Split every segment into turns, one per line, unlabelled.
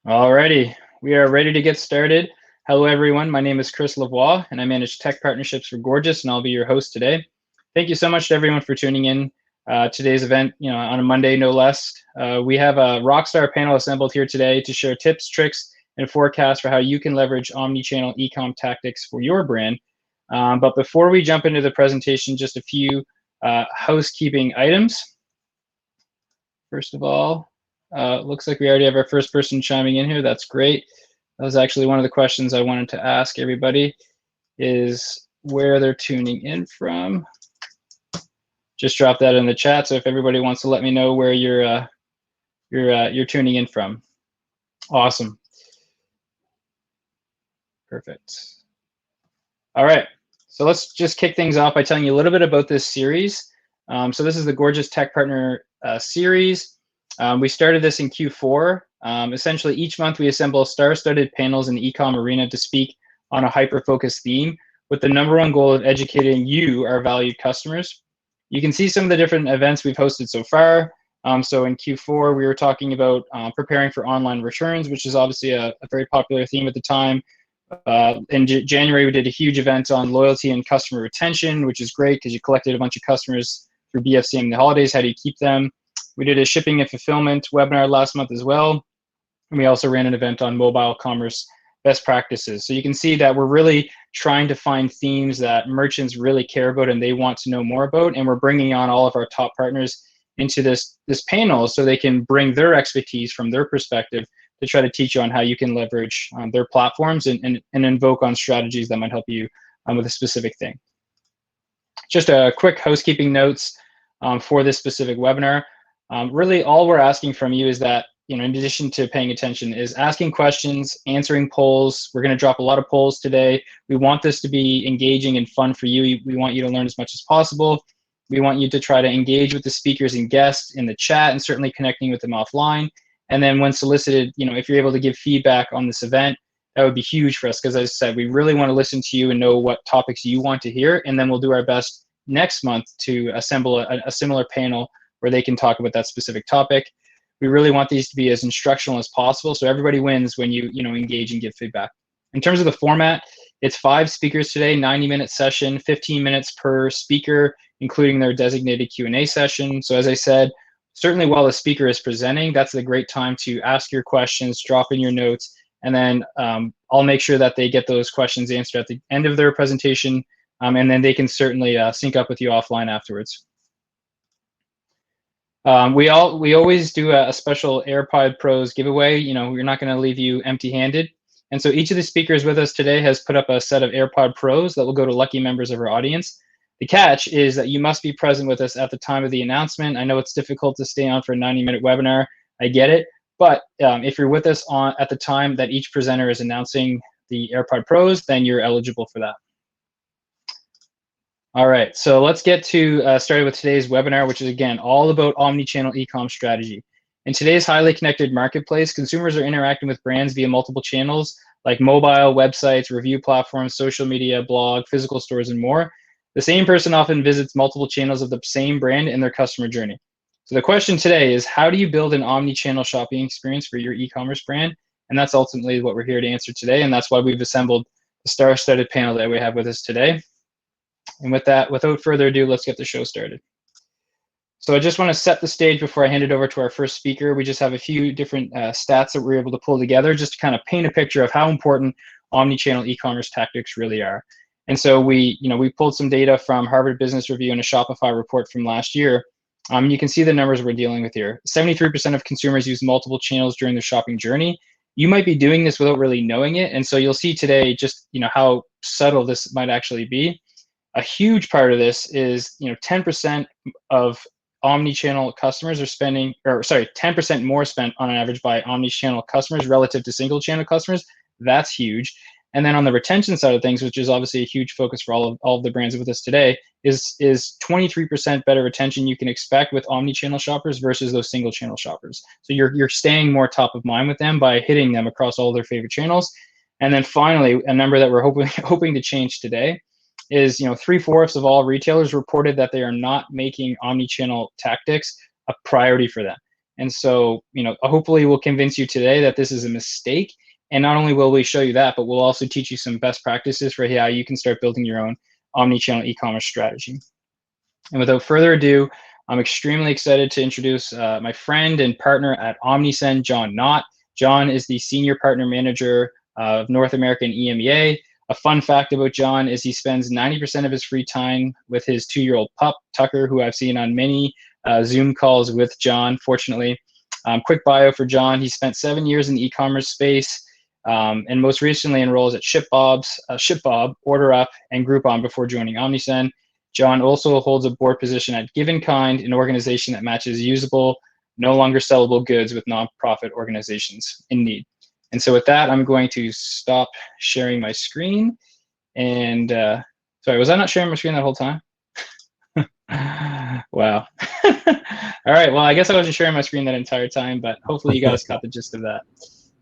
Alrighty, we are ready to get started. Hello, everyone. My name is Chris Lavoie, and I manage tech partnerships for Gorgias, and I'll be your host today. Thank you so much to everyone for tuning in today's event. On a Monday, no less. We have a rockstar panel assembled here today to share tips, tricks, and forecasts for how you can leverage omnichannel e-com tactics for your brand. But before we jump into the presentation, just a few housekeeping items. First of all, looks like we already have our first person chiming in here. That's great. That was actually one of the questions I wanted to ask everybody, is where they're tuning in from. Just drop that in the chat. So if everybody wants to let me know where you're tuning in from. Awesome. Perfect. All right. So let's just kick things off by telling you a little bit about this series. So this is the Gorgias Tech Partner series. We started this in Q4. Essentially, each month we assemble star-studded panels in the e-com arena to speak on a hyper-focused theme with the #1 goal of educating you, our valued customers. You can see some of the different events we've hosted so far. So in Q4, we were talking about preparing for online returns, which is obviously a very popular theme at the time. In January, we did a huge event on loyalty and customer retention, which is great because you collected a bunch of customers through BFCM in the holidays. How do you keep them? We did a shipping and fulfillment webinar last month as well. And we also ran an event on mobile commerce best practices. So you can see that we're really trying to find themes that merchants really care about and they want to know more about. And we're bringing on all of our top partners into this panel so they can bring their expertise from their perspective to try to teach you on how you can leverage their platforms and invoke on strategies that might help you with a specific thing. Just a quick housekeeping notes for this specific webinar. Really, all we're asking from you is that, in addition to paying attention, is asking questions, answering polls. We're going to drop a lot of polls today. We want this to be engaging and fun for you. We want you to learn as much as possible. We want you to try to engage with the speakers and guests in the chat and certainly connecting with them offline. And then when solicited, if you're able to give feedback on this event, that would be huge for us because, as I said, we really want to listen to you and know what topics you want to hear. And then we'll do our best next month to assemble a similar panel where they can talk about that specific topic. We really want these to be as instructional as possible, so everybody wins when you engage and give feedback. In terms of the format, it's 5 speakers today, 90-minute session, 15 minutes per speaker, including their designated Q&A session. So as I said, certainly while the speaker is presenting, that's a great time to ask your questions, drop in your notes, and then I'll make sure that they get those questions answered at the end of their presentation, and then they can certainly sync up with you offline afterwards. We always do a special Airpod Pros giveaway. We're not going to leave you empty-handed. And so each of the speakers with us today has put up a set of Airpod Pros that will go to lucky members of our audience. The catch is that you must be present with us at the time of the announcement. I know it's difficult to stay on for a 90-minute webinar. I get it. But if you're with us at the time that each presenter is announcing the Airpod Pros, then you're eligible for that. All right, so let's get to started with today's webinar, which is, again, all about omnichannel e-com strategy. In today's highly connected marketplace, consumers are interacting with brands via multiple channels like mobile, websites, review platforms, social media, blog, physical stores, and more. The same person often visits multiple channels of the same brand in their customer journey. So the question today is, how do you build an omnichannel shopping experience for your e-commerce brand? And that's ultimately what we're here to answer today, and that's why we've assembled the star-studded panel that we have with us today. And with that, without further ado, let's get the show started. So I just want to set the stage before I hand it over to our first speaker. We just have a few different stats that we're able to pull together just to kind of paint a picture of how important omnichannel e-commerce tactics really are. And so we pulled some data from Harvard Business Review and a Shopify report from last year. You can see the numbers we're dealing with here. 73% of consumers use multiple channels during their shopping journey. You might be doing this without really knowing it. And so you'll see today just how subtle this might actually be. A huge part of this is 10% of omnichannel customers are spending, 10% more spent on average by omnichannel customers relative to single channel customers. That's huge. And then on the retention side of things, which is obviously a huge focus for all of the brands with us today, is 23% better retention you can expect with omnichannel shoppers versus those single channel shoppers. So you're staying more top of mind with them by hitting them across all their favorite channels. And then finally, a number that we're hoping to change today is 3/4 of all retailers reported that they are not making omnichannel tactics a priority for them. And so, hopefully we'll convince you today that this is a mistake. And not only will we show you that, but we'll also teach you some best practices for how you can start building your own omni-channel e-commerce strategy. And without further ado, I'm extremely excited to introduce my friend and partner at OmniSend, John Knott. John is the Senior Partner Manager of North America and EMEA. A fun fact about John is he spends 90% of his free time with his 2-year-old pup, Tucker, who I've seen on many Zoom calls with John, fortunately. Quick bio for John. He spent 7 years in the e-commerce space and most recently enrolls at ShipBob, OrderUp, and Groupon before joining OmniSend. John also holds a board position at Givenkind, an organization that matches usable, no longer sellable goods with nonprofit organizations in need. And so with that, I'm going to stop sharing my screen. And sorry, was I not sharing my screen that whole time? Wow. All right, well, I guess I wasn't sharing my screen that entire time, but hopefully you guys caught the gist of that.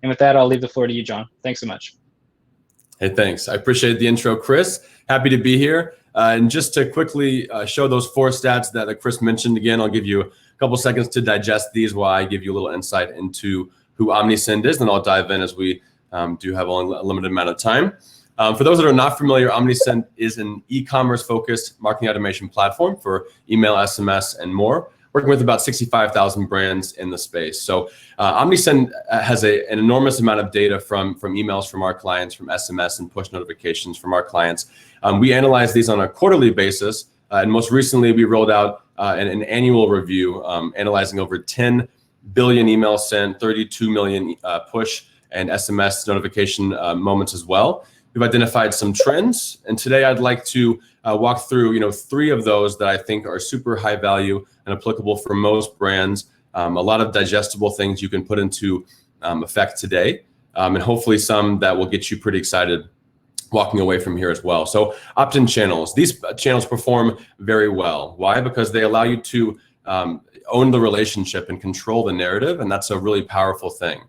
And with that, I'll leave the floor to you, John. Thanks so much.
Hey, thanks. I appreciate the intro, Chris. Happy to be here. And just to quickly show those 4 stats that Chris mentioned again, I'll give you a couple seconds to digest these while I give you a little insight into who OmniSend is, then I'll dive in as we do have only a limited amount of time. For those that are not familiar, OmniSend is an e-commerce focused marketing automation platform for email, SMS, and more, working with about 65,000 brands in the space. So OmniSend has an enormous amount of data from emails from our clients, from SMS and push notifications from our clients. We analyze these on a quarterly basis, and most recently we rolled out an annual review analyzing over 10 billion emails sent, 32 million push and SMS notification moments as well. We've identified some trends, and today I'd like to walk through 3 of those that I think are super high value and applicable for most brands. A lot of digestible things you can put into effect today, and hopefully some that will get you pretty excited walking away from here as well. So opt-in channels. These channels perform very well. Why? Because they allow you to own the relationship and control the narrative, and that's a really powerful thing.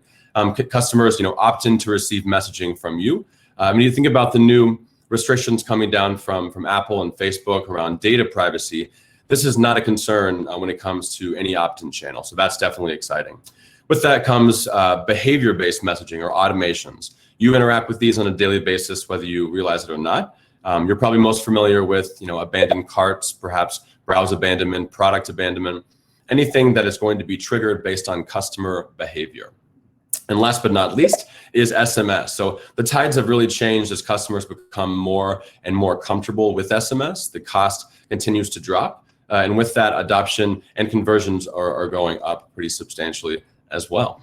Customers, opt in to receive messaging from you. When you think about the new restrictions coming down from Apple and Facebook around data privacy, this is not a concern when it comes to any opt-in channel. So that's definitely exciting. With that comes behavior-based messaging or automations. You interact with these on a daily basis, whether you realize it or not. You're probably most familiar with, abandoned carts, perhaps browse abandonment, product abandonment, anything that is going to be triggered based on customer behavior. And last but not least is SMS. So the tides have really changed as customers become more and more comfortable with SMS. The cost continues to drop. And with that, adoption and conversions are going up pretty substantially as well.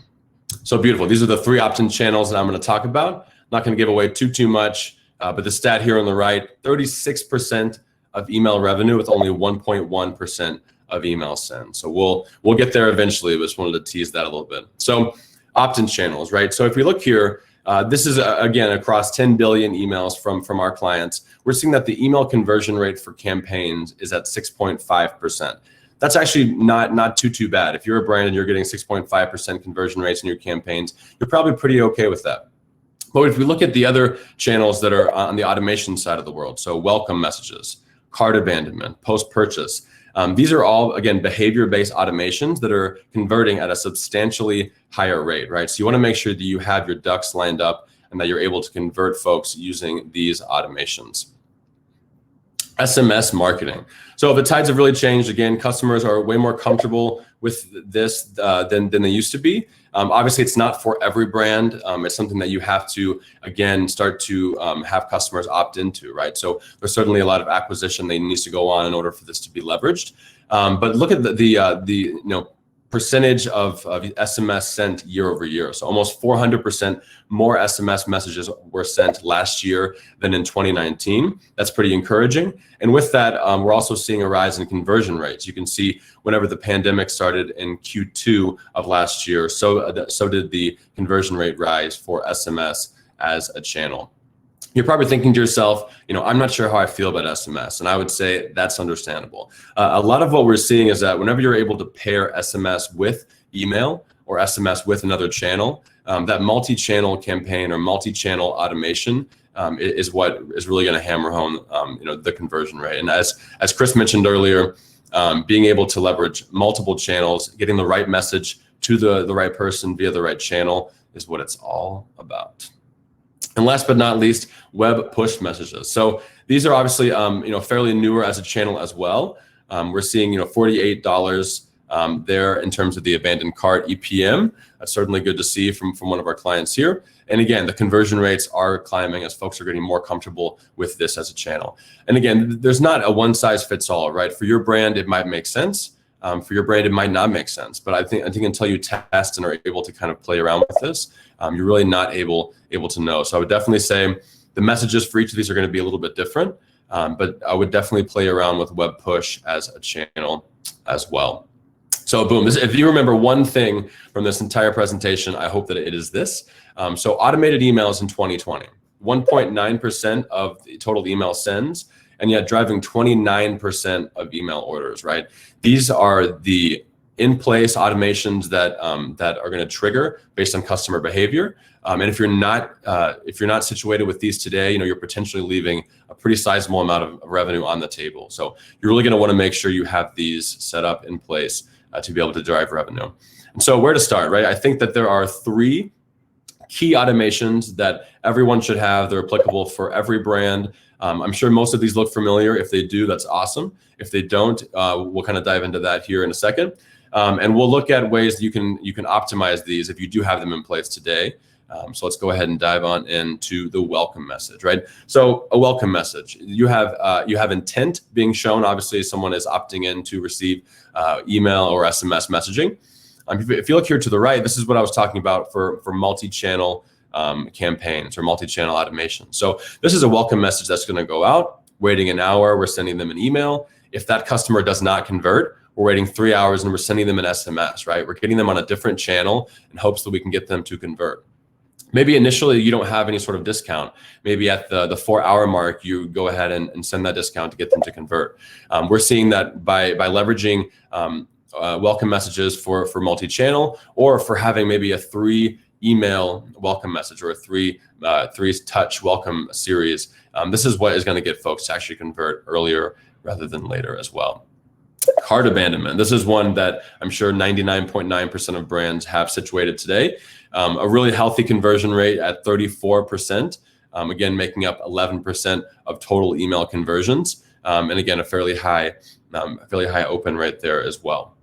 So beautiful. These are the 3 opt-in channels that I'm going to talk about. Not going to give away too much, but the stat here on the right, 36% of email revenue with only 1.1% of email sent. So we'll get there eventually, but just wanted to tease that a little bit. So opt-in channels, right? So if we look here, this is again across 10 billion emails from our clients. We're seeing that the email conversion rate for campaigns is at 6.5%. That's actually not too bad. If you're a brand and you're getting 6.5% conversion rates in your campaigns, you're probably pretty okay with that. But if we look at the other channels that are on the automation side of the world, so welcome messages, cart abandonment, post-purchase, these are all, again, behavior-based automations that are converting at a substantially higher rate, right? So you want to make sure that you have your ducks lined up and that you're able to convert folks using these automations. SMS marketing. So the tides have really changed. Again, customers are way more comfortable with this than they used to be. Obviously, it's not for every brand. It's something that you have to, again, start to have customers opt into, right? So there's certainly a lot of acquisition that needs to go on in order for this to be leveraged. But look at the percentage of SMS sent year over year. So almost 400% more SMS messages were sent last year than in 2019. That's pretty encouraging. And with that, we're also seeing a rise in conversion rates. You can see whenever the pandemic started in Q2 of last year, so did the conversion rate rise for SMS as a channel. You're probably thinking to yourself, I'm not sure how I feel about SMS. And I would say that's understandable. A lot of what we're seeing is that whenever you're able to pair SMS with email or SMS with another channel, that multi-channel campaign or multi-channel automation is what is really going to hammer home the conversion rate. And as Chris mentioned earlier, being able to leverage multiple channels, getting the right message to the right person via the right channel is what it's all about. And last but not least, web push messages. So these are obviously fairly newer as a channel as well. We're seeing $48 there in terms of the abandoned cart EPM. That's certainly good to see from one of our clients here. And again, the conversion rates are climbing as folks are getting more comfortable with this as a channel. And again, there's not a one size fits all, right? For your brand, it might make sense. For your brand, it might not make sense. But I think until you test and are able to kind of play around with this, you're really not able to know. So I would definitely say the messages for each of these are going to be a little bit different. But I would definitely play around with web push as a channel as well. So boom, if you remember one thing from this entire presentation, I hope that it is this. So automated emails in 2020, 1.9% of the total email sends, and yet driving 29% of email orders, right? These are the in-place automations that are going to trigger based on customer behavior. And if you're not situated with these today, you're potentially leaving a pretty sizable amount of revenue on the table. So you're really going to want to make sure you have these set up in place to be able to drive revenue. And so where to start, right? I think that there are 3 key automations that everyone should have. They're applicable for every brand. I'm sure most of these look familiar. If they do, that's awesome. If they don't, we'll kind of dive into that here in a second. And we'll look at ways that you can optimize these if you do have them in place today. So let's go ahead and dive on into the welcome message, right? So a welcome message, you have intent being shown. Obviously, someone is opting in to receive email or SMS messaging. If you look here to the right, this is what I was talking about for multi-channel campaigns or multi-channel automation. So this is a welcome message that's going to go out, waiting an hour, we're sending them an email. If that customer does not convert, we're waiting 3 hours and we're sending them an SMS, right? We're getting them on a different channel in hopes that we can get them to convert. Maybe initially you don't have any sort of discount. Maybe at the 4-hour mark, you go ahead and send that discount to get them to convert. We're seeing that by leveraging welcome messages for multi-channel, or for having maybe a 3 email welcome message or a 3 touch welcome series. This is what is going to get folks to actually convert earlier rather than later as well. Cart abandonment. This is one that I'm sure 99.9% of brands have situated today. A really healthy conversion rate at 34%. Again, making up 11% of total email conversions. And again, a fairly high open rate there as well.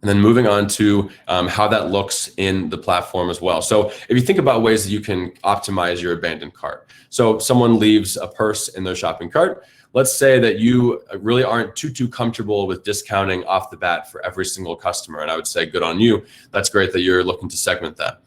And then moving on to how that looks in the platform as well. So if you think about ways that you can optimize your abandoned cart. So someone leaves a purse in their shopping cart. Let's say that you really aren't too comfortable with discounting off the bat for every single customer. And I would say good on you. That's great that you're looking to segment that.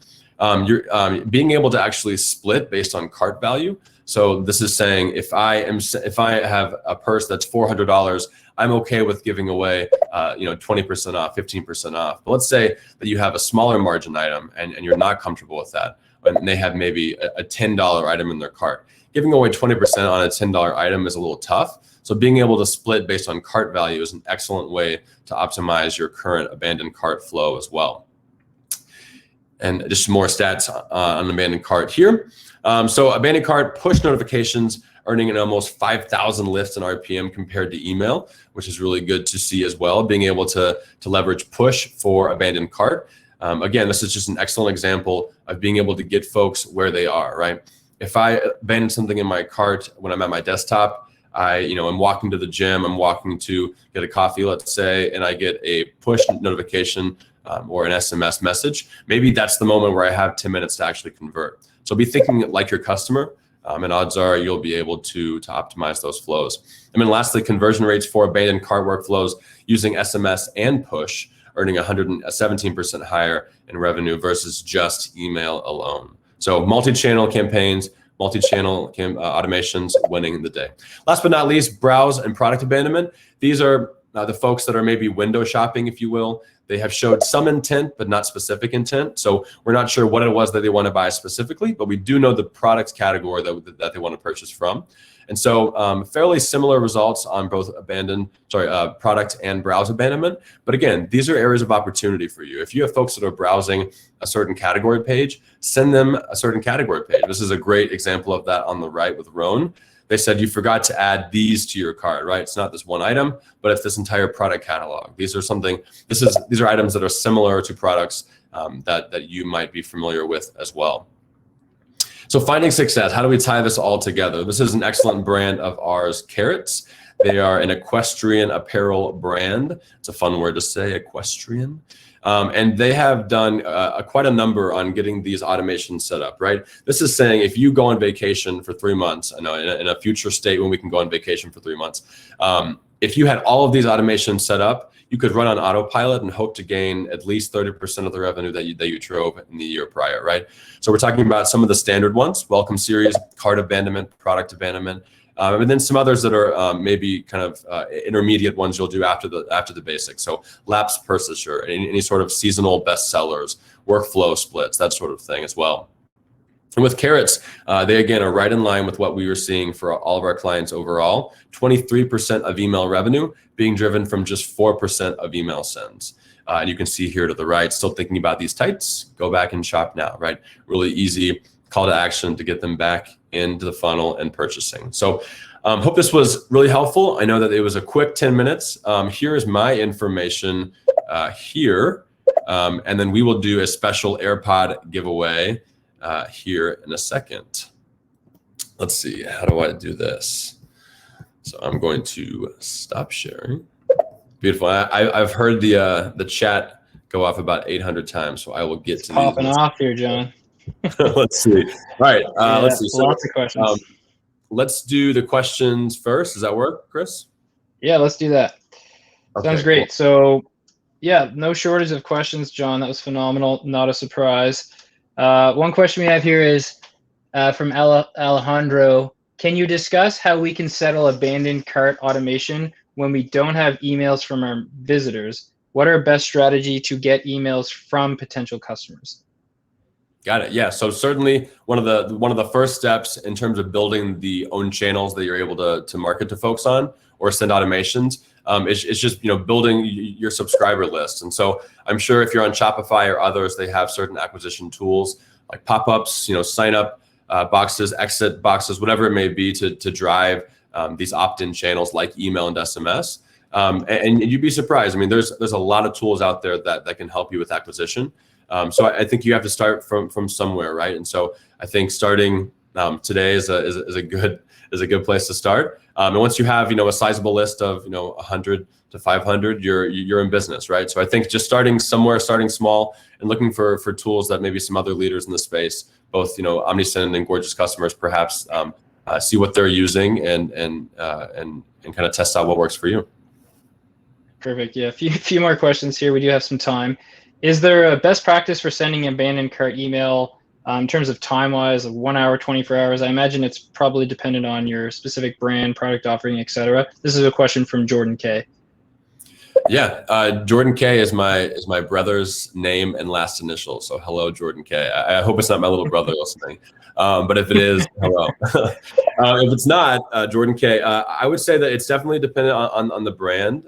You're being able to actually split based on cart value. So this is saying if I have a purse that's $400, I'm okay with giving away 20% off, 15% off. But let's say that you have a smaller margin item and you're not comfortable with that, and they have maybe a $10 item in their cart. Giving away 20% on a $10 item is a little tough. So being able to split based on cart value is an excellent way to optimize your current abandoned cart flow as well. And just more stats on abandoned cart here. So abandoned cart push notifications earning an almost 5,000 lifts in RPM compared to email, which is really good to see as well. Being able to leverage push for abandoned cart. Again, this is just an excellent example of being able to get folks where they are, right? If I abandon something in my cart when I'm at my desktop, I'm walking to the gym, I'm walking to get a coffee, let's say, and I get a push notification or an SMS message. Maybe that's the moment where I have 10 minutes to actually convert. So be thinking like your customer, and odds are you'll be able to optimize those flows. And then lastly, conversion rates for abandoned cart workflows using SMS and push, earning 117% higher in revenue versus just email alone. So multi-channel campaigns, multi-channel automations winning the day. Last but not least, browse and product abandonment. These are the folks that are maybe window shopping, if you will. They have showed some intent, but not specific intent. So we're not sure what it was that they want to buy specifically, but we do know the product category that they want to purchase from. And so fairly similar results on both product and browse abandonment. But again, these are areas of opportunity for you. If you have folks that are browsing a certain category page, send them a certain category page. This is a great example of that on the right with Roan. they said you forgot to add these to your cart, right? It's not this one item, but it's this entire product catalog. These are items that are similar to products that you might be familiar with as well. So finding success, how do we tie this all together? This is an excellent brand of ours, Carrots. They are an equestrian apparel brand. It's a fun word to say, equestrian. And they have done quite a number on getting these automations set up, right? This is saying if you go on vacation for 3 months, I know in a future state when we can go on vacation for 3 months, if you had all of these automations set up, you could run on autopilot and hope to gain at least 30% of the revenue that you drove in the year prior, right? So we're talking about some of the standard ones: welcome series, cart abandonment, product abandonment, and then some others that are maybe kind of intermediate ones you'll do after the basics. So lapsed purchaser, any sort of seasonal bestsellers, workflow splits, that sort of thing as well. And with Carrots, they again are right in line with what we were seeing for all of our clients overall. 23% of email revenue being driven from just 4% of email sends. And you can see here to the right, still thinking about these tights, go back and shop now, right? Really easy call to action to get them back into the funnel and purchasing. So hope this was really helpful. I know that it was a quick 10 minutes. Here is my information here. And then we will do a special AirPod giveaway here in a second. Let's see, how do I do this? So I'm going to stop sharing. Beautiful. I've heard the chat go off about 800 times, so I will get to
popping off here, John.
Let's see. All right, let's see. So,
lots of questions.
Let's do the questions first. Does that work, Chris?
Yeah, let's do that.
Okay,
Sounds great.
cool.
So, yeah, no shortage of questions, John. That was phenomenal. Not a surprise. One question we have here is from Alejandro. Can you discuss how we can settle abandoned cart automation when we don't have emails from our visitors? What are our best strategy to get emails from potential customers?
Got it. Yeah. So certainly one of the first steps in terms of building the own channels that you're able to market to folks on or send automations is just building your subscriber list. And so I'm sure if you're on Shopify or others, they have certain acquisition tools like pop-ups, sign up boxes, exit boxes, whatever it may be to drive these opt-in channels like email and SMS. And you'd be surprised. I mean, there's a lot of tools out there that can help you with acquisition. So I think you have to start from somewhere, right? And so I think starting today is a good place to start. And once you have a sizable list of 100 to 500, you're in business, right? So I think just starting somewhere, starting small, and looking for tools that maybe some other leaders in the space, both OmniSend and Gorgias customers, perhaps see what they're using and kind of test out what works for you.
Perfect. Yeah, a few more questions here. We do have some time. Is there a best practice for sending abandoned cart email in terms of time-wise, like 1 hour, 24 hours? I imagine it's probably dependent on your specific brand, product offering, etc. This is a question from Jordan K.
Yeah, Jordan K is my brother's name and last initial. So hello, Jordan K. I hope it's not my little brother listening, but if it is, hello. If it's not Jordan K, I would say that it's definitely dependent on the brand.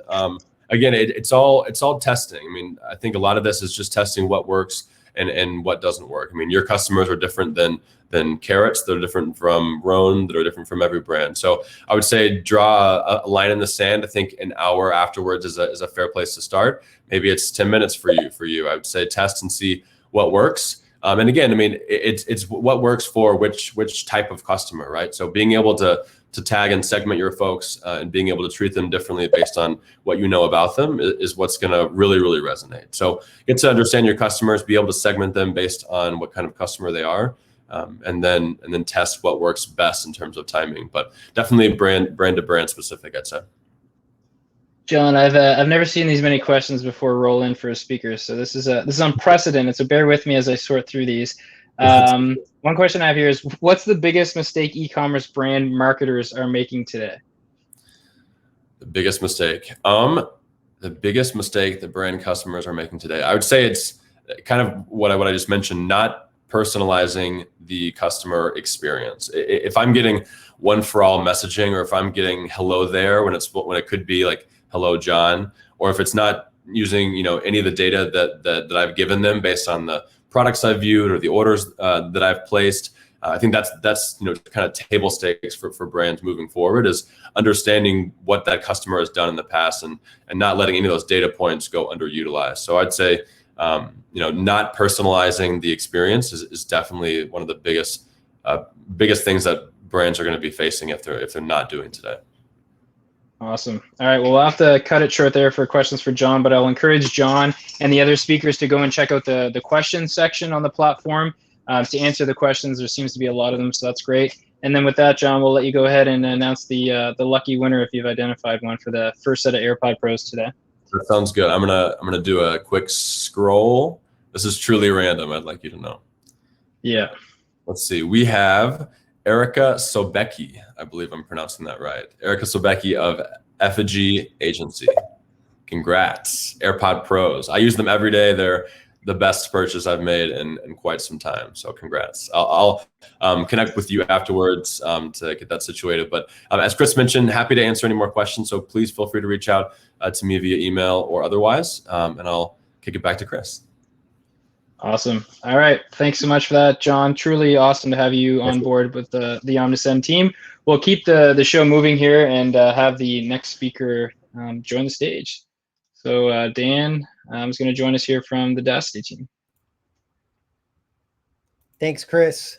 Again, it's all testing. I mean, I think a lot of this is just testing what works and what doesn't work. I mean, your customers are different than Carrots. They're different from Roan. They're different from every brand. So I would say draw a line in the sand. I think an hour afterwards is a fair place to start. Maybe it's 10 minutes for you. I would say test and see what works. And again, I mean, it's what works for which type of customer, right? So being able to tag and segment your folks and being able to treat them differently based on what you know about them is what's going to really, really resonate. So get to understand your customers, be able to segment them based on what kind of customer they are, and then test what works best in terms of timing. But definitely brand to brand specific, I'd say.
John, I've never seen these many questions before roll in for a speaker, so this is unprecedented. So bear with me as I sort through these. One question I have here is, what's the biggest mistake e-commerce brand marketers are making today?
The biggest mistake. The biggest mistake that brand customers are making today, I would say it's kind of what I just mentioned, not personalizing the customer experience. If I'm getting one for all messaging, or if I'm getting hello there when it could be like hello John, or if it's not using any of the data that I've given them based on the products I've viewed or the orders that I've placed, I think that's kind of table stakes for brands moving forward, is understanding what that customer has done in the past and not letting any of those data points go underutilized. So I'd say not personalizing the experience is definitely one of the biggest things that brands are going to be facing if they're not doing today.
Awesome. All right. Well, we'll have to cut it short there for questions for John, but I'll encourage John and the other speakers to go and check out the questions section on the platform to answer the questions. There seems to be a lot of them, so that's great. And then with that, John, we'll let you go ahead and announce the lucky winner if you've identified one for the first set of AirPod Pros today.
That sounds good. I'm gonna do a quick scroll. This is truly random, I'd like you to know.
Yeah.
Let's see. We have Erica Sobecki. I believe I'm pronouncing that right. Erica Sobecki of Effigy Agency. Congrats. AirPod Pros. I use them every day. They're the best purchase I've made in quite some time. So congrats. I'll connect with you afterwards to get that situated. But as Chris mentioned, happy to answer any more questions. So please feel free to reach out to me via email or otherwise, and I'll kick it back to Chris.
Awesome. All right. Thanks so much for that, John. Truly awesome to have you on board with the Omnisend team. We'll keep the show moving here and have the next speaker join the stage. So Dan is going to join us here from the Dacity team.
Thanks, Chris.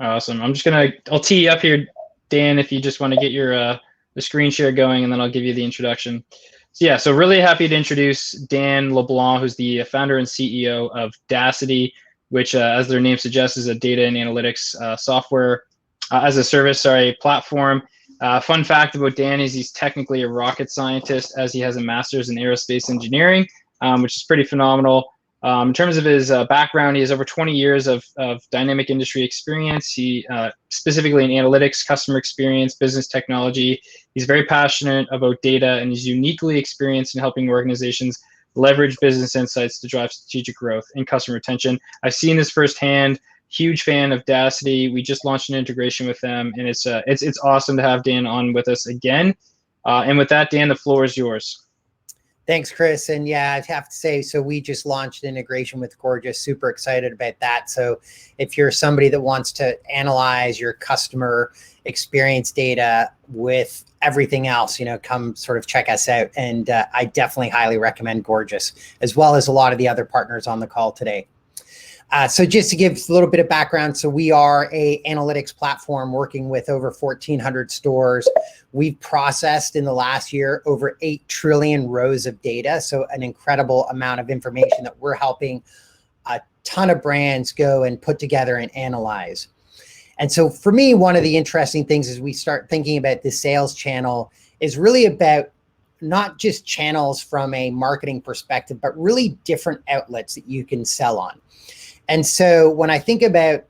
Awesome. I'll tee you up here, Dan, if you just want to get your the screen share going, and then I'll give you the introduction. So yeah, so really happy to introduce Dan Leblanc, who's the founder and CEO of Dacity, which, as their name suggests, is a data and analytics software as a service, platform. Fun fact about Dan is he's technically a rocket scientist, as he has a master's in aerospace engineering, which is pretty phenomenal. In terms of his background, he has over 20 years of dynamic industry experience. He specifically in analytics, customer experience, business technology. He's very passionate about data, and he's uniquely experienced in helping organizations leverage business insights to drive strategic growth and customer retention. I've seen this firsthand. Huge fan of Dacity. We just launched an integration with them, and it's awesome to have Dan on with us again. And with that, Dan, the floor is yours.
Thanks, Chris. And yeah, I have to say, so we just launched integration with Gorgias. Super excited about that. So if you're somebody that wants to analyze your customer experience data with everything else, come sort of check us out. And I definitely highly recommend Gorgias, as well as a lot of the other partners on the call today. So just to give a little bit of background, so we are a analytics platform working with over 1,400 stores. We've processed in the last year over 8 trillion rows of data. So an incredible amount of information that we're helping a ton of brands go and put together and analyze. And so for me, one of the interesting things as we start thinking about the sales channel is really about not just channels from a marketing perspective, but really different outlets that you can sell on. And so when I think about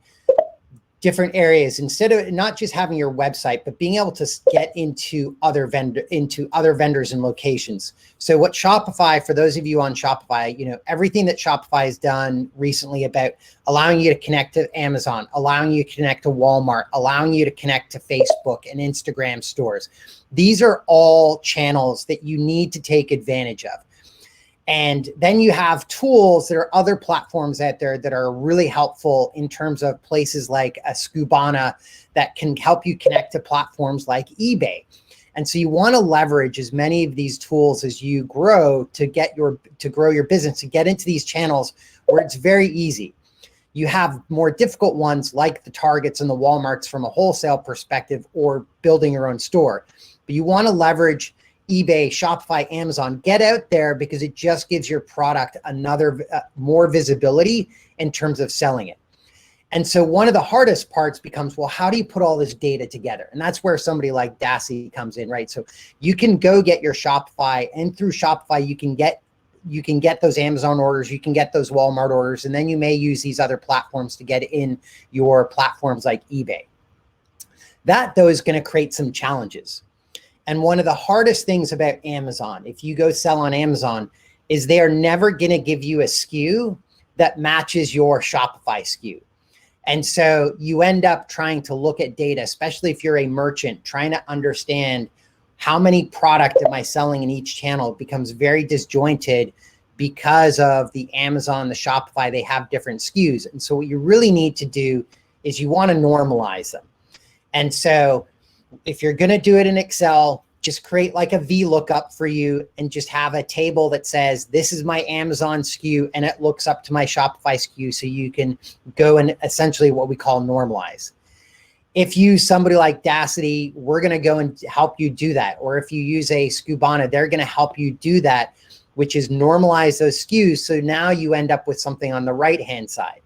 different areas, instead of not just having your website, but being able to get into other vendors and locations. So what Shopify, for those of you on Shopify, everything that Shopify has done recently about allowing you to connect to Amazon, allowing you to connect to Walmart, allowing you to connect to Facebook and Instagram stores. These are all channels that you need to take advantage of. And then you have tools. There are other platforms out there that are really helpful in terms of places like a Skubana that can help you connect to platforms like eBay. And so you want to leverage as many of these tools as you grow to grow your business, to get into these channels where it's very easy. You have more difficult ones like the Targets and the Walmarts from a wholesale perspective, or building your own store. But you want to leverage eBay, Shopify, Amazon. Get out there, because it just gives your product another more visibility in terms of selling it. And so one of the hardest parts becomes, well, how do you put all this data together? And that's where somebody like Dacity comes in, right? So you can go get your Shopify, and through Shopify, you can get those Amazon orders, you can get those Walmart orders, and then you may use these other platforms to get in your platforms like eBay. That, though, is going to create some challenges. And one of the hardest things about Amazon, if you go sell on Amazon, is they are never going to give you a SKU that matches your Shopify SKU. And so you end up trying to look at data, especially if you're a merchant, trying to understand how many product am I selling in each channel. It becomes very disjointed because of the Amazon, the Shopify, they have different SKUs. And so what you really need to do is you want to normalize them. And so if you're going to do it in Excel, just create like a VLOOKUP for you and just have a table that says, this is my Amazon SKU, and it looks up to my Shopify SKU, so you can go and essentially what we call normalize. If you use somebody like Dacity, we're going to go and help you do that. Or if you use a Skubana, they're going to help you do that, which is normalize those SKUs. So now you end up with something on the right-hand side.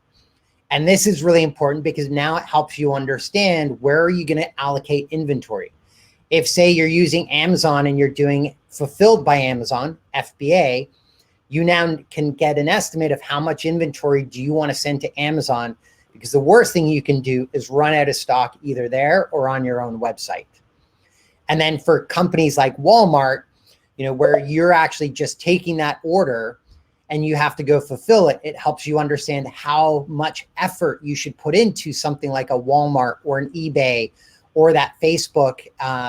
And this is really important because now it helps you understand where are you going to allocate inventory. If, say, you're using Amazon and you're doing Fulfilled by Amazon, FBA, you now can get an estimate of how much inventory do you want to send to Amazon, because the worst thing you can do is run out of stock either there or on your own website. And then for companies like Walmart, where you're actually just taking that order and you have to go fulfill it, it helps you understand how much effort you should put into something like a Walmart or an eBay or that Facebook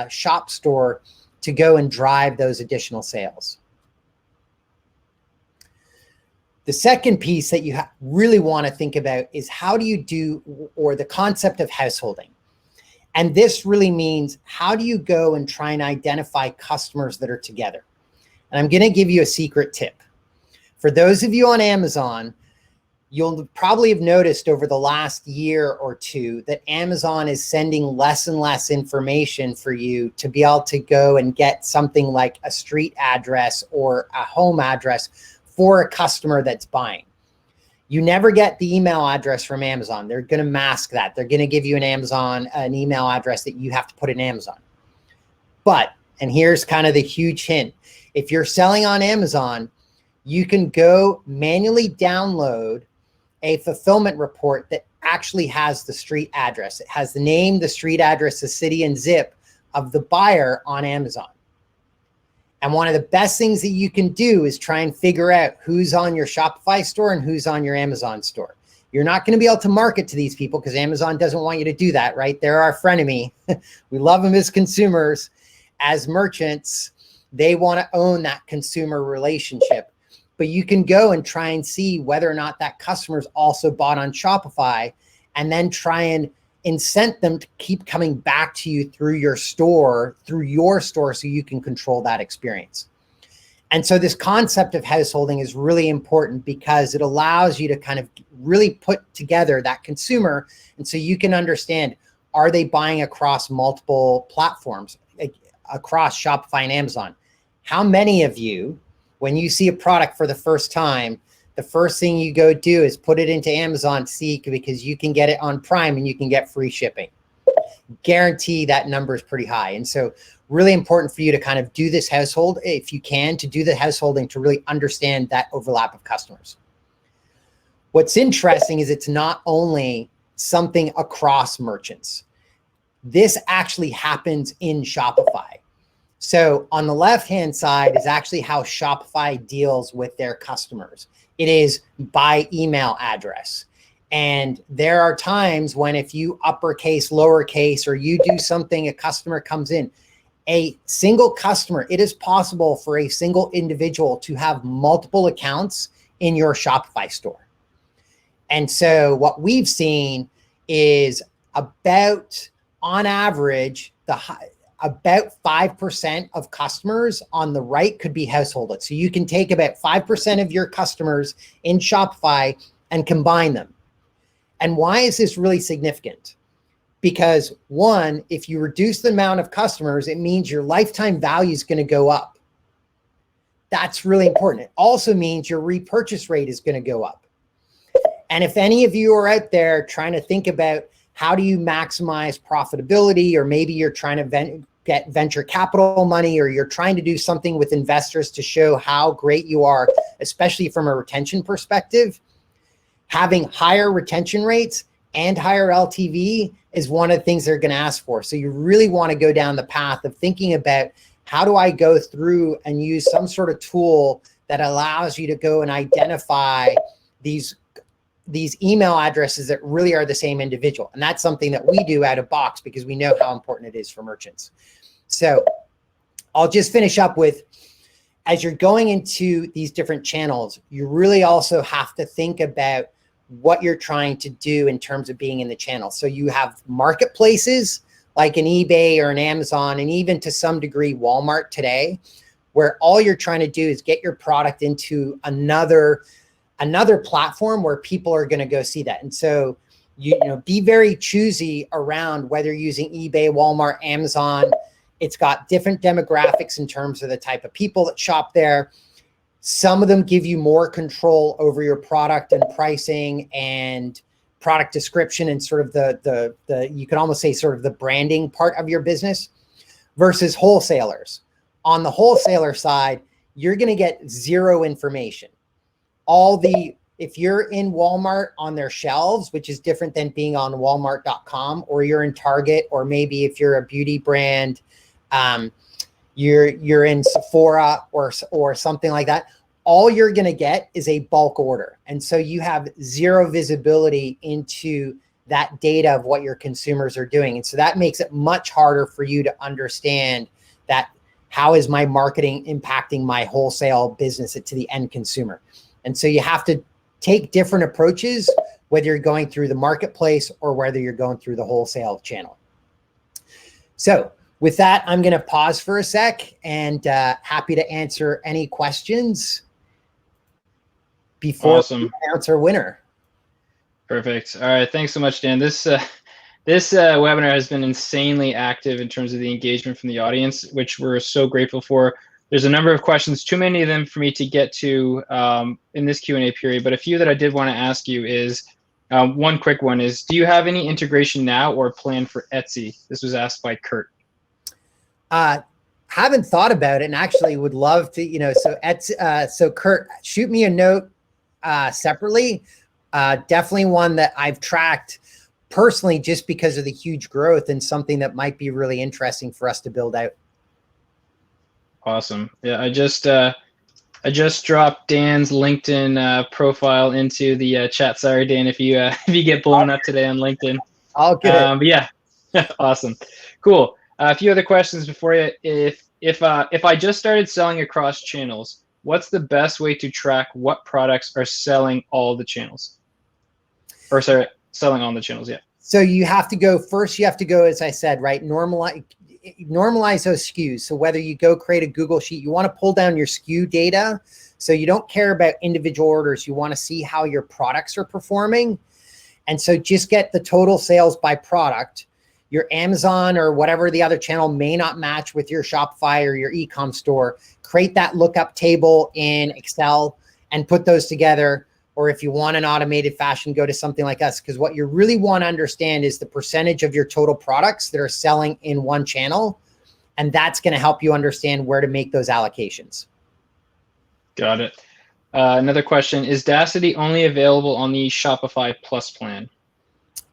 shop store to go and drive those additional sales. The second piece that you really want to think about is how do you do, or the concept of householding. And this really means how do you go and try and identify customers that are together? And I'm going to give you a secret tip. For those of you on Amazon, you'll probably have noticed over the last year or two that Amazon is sending less and less information for you to be able to go and get something like a street address or a home address for a customer that's buying. You never get the email address from Amazon. They're going to mask that. They're going to give you an email address that you have to put in Amazon. But, and here's kind of the huge hint, if you're selling on Amazon, you can go manually download a fulfillment report that actually has the street address. It has the name, the street address, the city, and zip of the buyer on Amazon. And one of the best things that you can do is try and figure out who's on your Shopify store and who's on your Amazon store. You're not going to be able to market to these people because Amazon doesn't want you to do that, right? They're our frenemy. We love them as consumers. As merchants, they want to own that consumer relationship. But you can go and try and see whether or not that customer's also bought on Shopify, and then try and incent them to keep coming back to you through your store so you can control that experience. And so this concept of householding is really important because it allows you to kind of really put together that consumer. And so you can understand, are they buying across multiple platforms, like across Shopify and Amazon? How many of you, when you see a product for the first time, the first thing you go do is put it into Amazon because you can get it on Prime and you can get free shipping? Guarantee that number is pretty high. And so really important for you to kind of do this household, if you can, to do the householding to really understand that overlap of customers. What's interesting is it's not only something across merchants. This actually happens in Shopify. So on the left-hand side is actually how Shopify deals with their customers. It is by email address. And there are times when if you uppercase, lowercase, or you do something, a customer comes in, a single customer, it is possible for a single individual to have multiple accounts in your Shopify store. And so what we've seen is about, on average, about 5% of customers on the right could be householded. So you can take about 5% of your customers in Shopify and combine them. And why is this really significant? Because one, if you reduce the amount of customers, it means your lifetime value is going to go up. That's really important. It also means your repurchase rate is going to go up. And if any of you are out there trying to think about how do you maximize profitability, or maybe you're trying to get venture capital money, or you're trying to do something with investors to show how great you are, especially from a retention perspective, having higher retention rates and higher LTV is one of the things they're going to ask for. So you really want to go down the path of thinking about, how do I go through and use some sort of tool that allows you to go and identify these email addresses that really are the same individual. And that's something that we do out of box because we know how important it is for merchants. So I'll just finish up with, as you're going into these different channels, you really also have to think about what you're trying to do in terms of being in the channel. So you have marketplaces like an eBay or an Amazon, and even to some degree Walmart today, where all you're trying to do is get your product into another platform where people are going to go see that. And so you know, be very choosy around whether you're using eBay, Walmart, Amazon. It's got different demographics in terms of the type of people that shop there. Some of them give you more control over your product and pricing and product description and sort of the you could almost say sort of the branding part of your business, versus wholesalers. On the wholesaler side, you're going to get zero information. If you're in Walmart on their shelves, which is different than being on walmart.com, or you're in Target, or maybe if you're a beauty brand, you're in Sephora or something like that, all you're going to get is a bulk order. And so you have zero visibility into that data of what your consumers are doing. And so that makes it much harder for you to understand that how is my marketing impacting my wholesale business to the end consumer. And so you have to take different approaches, whether you're going through the marketplace or whether you're going through the wholesale channel. So with that, I'm going to pause for a sec and happy to answer any questions before we announce our winner.
Perfect. All right. Thanks so much, Dan. This webinar has been insanely active in terms of the engagement from the audience, which we're so grateful for. There's a number of questions, too many of them for me to get to in this Q&A period, but a few that I did want to ask you is, one quick one is, do you have any integration now or plan for Etsy? This was asked by Kurt.
Haven't thought about it, and actually would love to, you know, so Kurt, shoot me a note separately. Definitely one that I've tracked personally just because of the huge growth, and something that might be really interesting for us to build out.
Awesome. Yeah, I just dropped Dan's LinkedIn profile into the chat. Sorry, Dan, if you get blown up today on LinkedIn.
All good.
But yeah, awesome, cool. A few other questions before you. If I just started selling across channels, what's the best way to track what products are selling all the channels? Or sorry, selling on the channels, yeah.
So you have to go, as I said, right? Normalize those SKUs. So whether you go create a Google Sheet, you want to pull down your SKU data. So you don't care about individual orders. You want to see how your products are performing. And so just get the total sales by product. Your Amazon or whatever the other channel may not match with your Shopify or your e-com store. Create that lookup table in Excel and put those together. Or if you want an automated fashion, go to something like us, because what you really want to understand is the percentage of your total products that are selling in one channel. And that's going to help you understand where to make those allocations.
Got it. Another question, is Dacity only available on the Shopify Plus plan?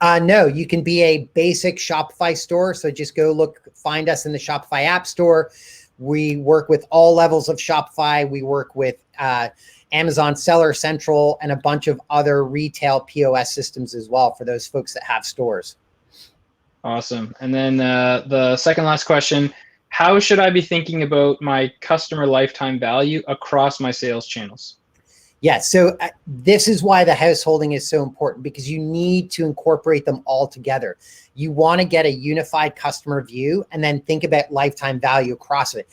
No, you can be a basic Shopify store. So just go find us in the Shopify App Store. We work with all levels of Shopify. We work with Amazon Seller Central and a bunch of other retail POS systems as well for those folks that have stores.
Awesome. And then the second last question, how should I be thinking about my customer lifetime value across my sales channels?
Yeah, so this is why the householding is so important, because you need to incorporate them all together. You want to get a unified customer view and then think about lifetime value across it.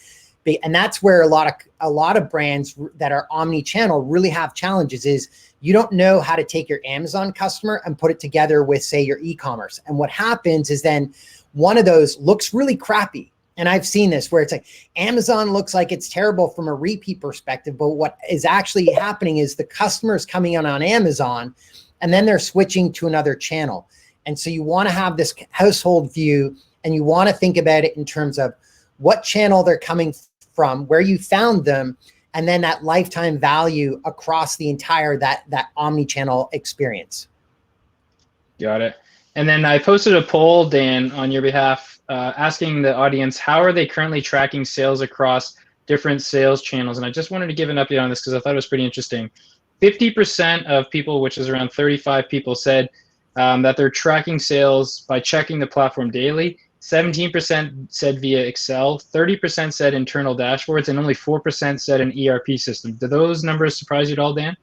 And that's where a lot of brands that are omni-channel really have challenges, is you don't know how to take your Amazon customer and put it together with, say, your e-commerce. And what happens is then one of those looks really crappy. And I've seen this where it's like Amazon looks like it's terrible from a repeat perspective, but what is actually happening is the customer is coming in on Amazon and then they're switching to another channel. And so you want to have this household view, and you want to think about it in terms of what channel they're coming from, where you found them, and then that lifetime value across the entire that omni-channel experience.
Got it. And then I posted a poll, Dan, on your behalf, asking the audience, how are they currently tracking sales across different sales channels? And I just wanted to give an update on this because I thought it was pretty interesting. 50% of people, which is around 35 people, said that they're tracking sales by checking the platform daily. 17% said via Excel, 30% said internal dashboards, and only 4% said an ERP system. Do those numbers surprise you at all, Dan?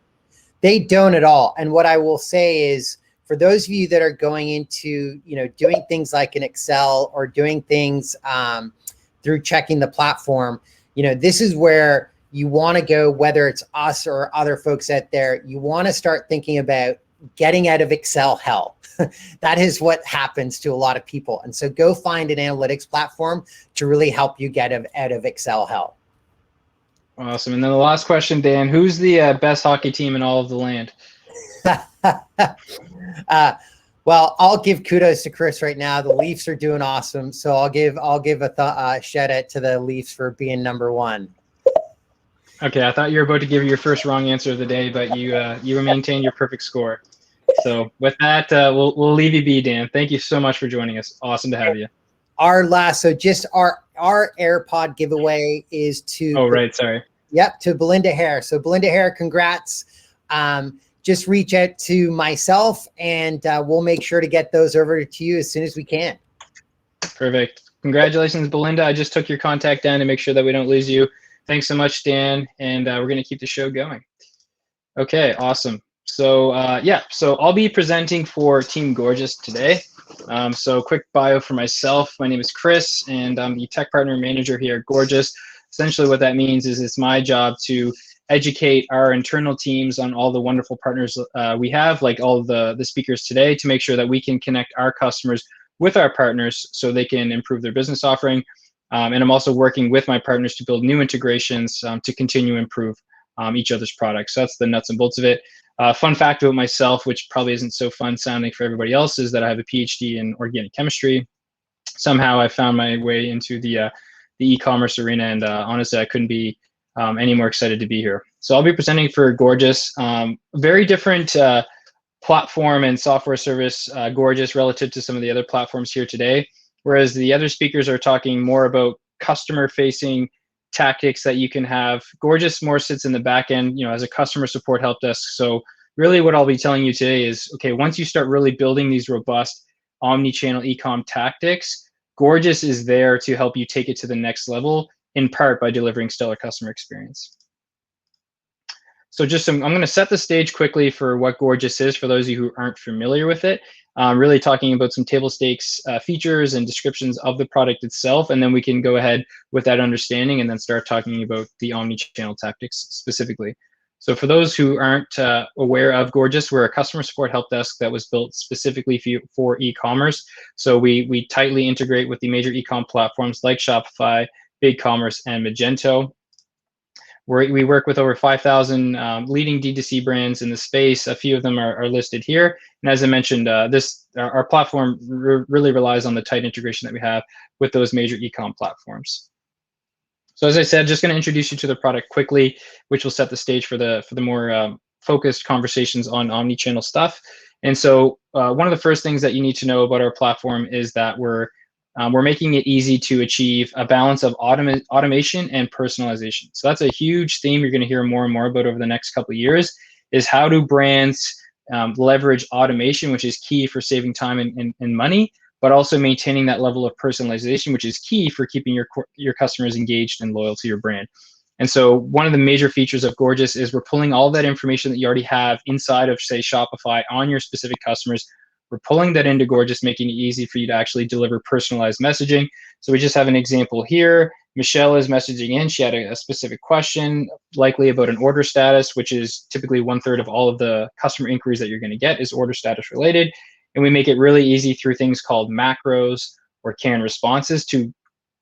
They don't at all. And what I will say is, for those of you that are going into, doing things like an Excel or doing things through checking the platform, this is where you want to go, whether it's us or other folks out there. You want to start thinking about getting out of Excel hell. That is what happens to a lot of people. And so go find an analytics platform to really help you get out of Excel hell.
Awesome. And then the last question, Dan, who's the best hockey team in all of the land?
Well, I'll give kudos to Chris right now. The Leafs are doing awesome. So I'll give a shout out to the Leafs for being number one.
Okay, I thought you were about to give your first wrong answer of the day, but you maintained your perfect score. So with that, we'll leave you be, Dan. Thank you so much for joining us. Awesome to have you.
Our AirPod giveaway is to.
Oh, right. Sorry.
Yep, to Belinda Hare. So Belinda Hare, congrats. Just reach out to myself and we'll make sure to get those over to you as soon as we can.
Perfect. Congratulations, Belinda. I just took your contact down to make sure that we don't lose you. Thanks so much, Dan. And we're going to keep the show going. Okay, awesome. So so I'll be presenting for Team Gorgias today. So quick bio for myself. My name is Chris, and I'm the tech partner manager here at Gorgias. Essentially what that means is it's my job to educate our internal teams on all the wonderful partners we have, like all of the speakers today, to make sure that we can connect our customers with our partners so they can improve their business offering. And I'm also working with my partners to build new integrations to continue to improve each other's products. So that's the nuts and bolts of it. Fun fact about myself, which probably isn't so fun sounding for everybody else, is that I have a PhD in organic chemistry. Somehow I found my way into the e-commerce arena, and honestly, I couldn't be any more excited to be here. So I'll be presenting for Gorgias. Very different platform and software service, Gorgias, relative to some of the other platforms here today. Whereas the other speakers are talking more about customer-facing tactics that you can have. Gorgias more sits in the back end, as a customer support help desk. So really what I'll be telling you today is, okay, once you start really building these robust omni-channel e-com tactics, Gorgias is there to help you take it to the next level, in part by delivering stellar customer experience. So I'm going to set the stage quickly for what Gorgias is for those of you who aren't familiar with it. Really talking about some table stakes features and descriptions of the product itself, and then we can go ahead with that understanding and then start talking about the omni-channel tactics specifically. So for those who aren't aware of Gorgias, we're a customer support help desk that was built specifically for e-commerce. So we tightly integrate with the major e-com platforms like Shopify, BigCommerce, and Magento. We work with over 5,000 leading D2C brands in the space. A few of them are listed here. And as I mentioned, our platform really relies on the tight integration that we have with those major e-com platforms. So as I said, just going to introduce you to the product quickly, which will set the stage for the more focused conversations on omni-channel stuff. And so one of the first things that you need to know about our platform is that we're making it easy to achieve a balance of automation and personalization. So that's a huge theme you're going to hear more and more about over the next couple of years, is how do brands leverage automation, which is key for saving time and money, but also maintaining that level of personalization, which is key for keeping your customers engaged and loyal to your brand. And so one of the major features of Gorgias is we're pulling all that information that you already have inside of, say, Shopify on your specific customers. We're pulling that into Gorgias, making it easy for you to actually deliver personalized messaging. So we just have an example here. Michelle is messaging in. She had a specific question, likely about an order status, which is typically 1/3 of all of the customer inquiries that you're going to get is order status related. And we make it really easy through things called macros or canned responses to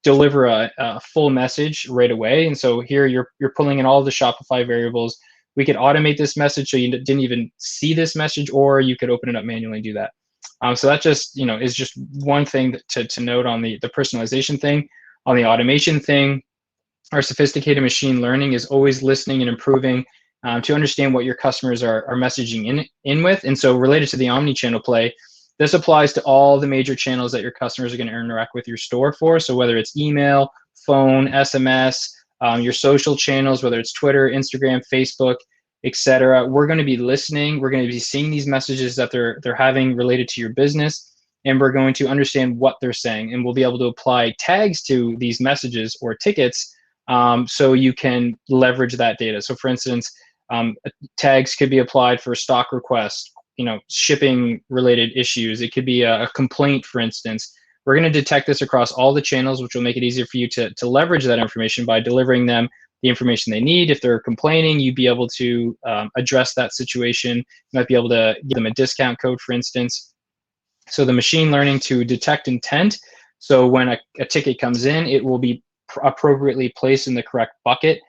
deliver a full message right away. And so here you're pulling in all the Shopify variables. We could automate this message so you didn't even see this message, or you could open it up manually and do that. So that just is just one thing to note on the personalization thing. On the automation thing, our sophisticated machine learning is always listening and improving to understand what your customers are messaging in with. And so related to the omni-channel play, this applies to all the major channels that your customers are going to interact with your store for. So whether it's email, phone, SMS, your social channels, whether it's Twitter, Instagram, Facebook, etc., we're going to be listening. We're going to be seeing these messages that they're having related to your business, and we're going to understand what they're saying, and we'll be able to apply tags to these messages or tickets so you can leverage that data. So for instance, Tags could be applied for stock requests, shipping related issues. It could be a complaint, for instance. We're going to detect this across all the channels, which will make it easier for you to leverage that information by delivering them the information they need. If they're complaining, you'd be able to address that situation. You might be able to give them a discount code, for instance. So the machine learning to detect intent. So when a ticket comes in, it will be appropriately placed in the correct bucket,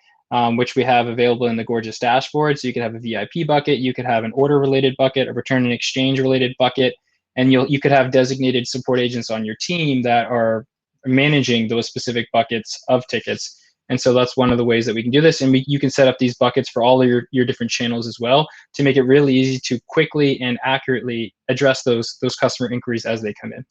which we have available in the Gorgias dashboard. So you could have a VIP bucket, you could have an order-related bucket, a return and exchange-related bucket, and you could have designated support agents on your team that are managing those specific buckets of tickets. And so that's one of the ways that we can do this. And you can set up these buckets for all of your different channels as well to make it really easy to quickly and accurately address those customer inquiries as they come in.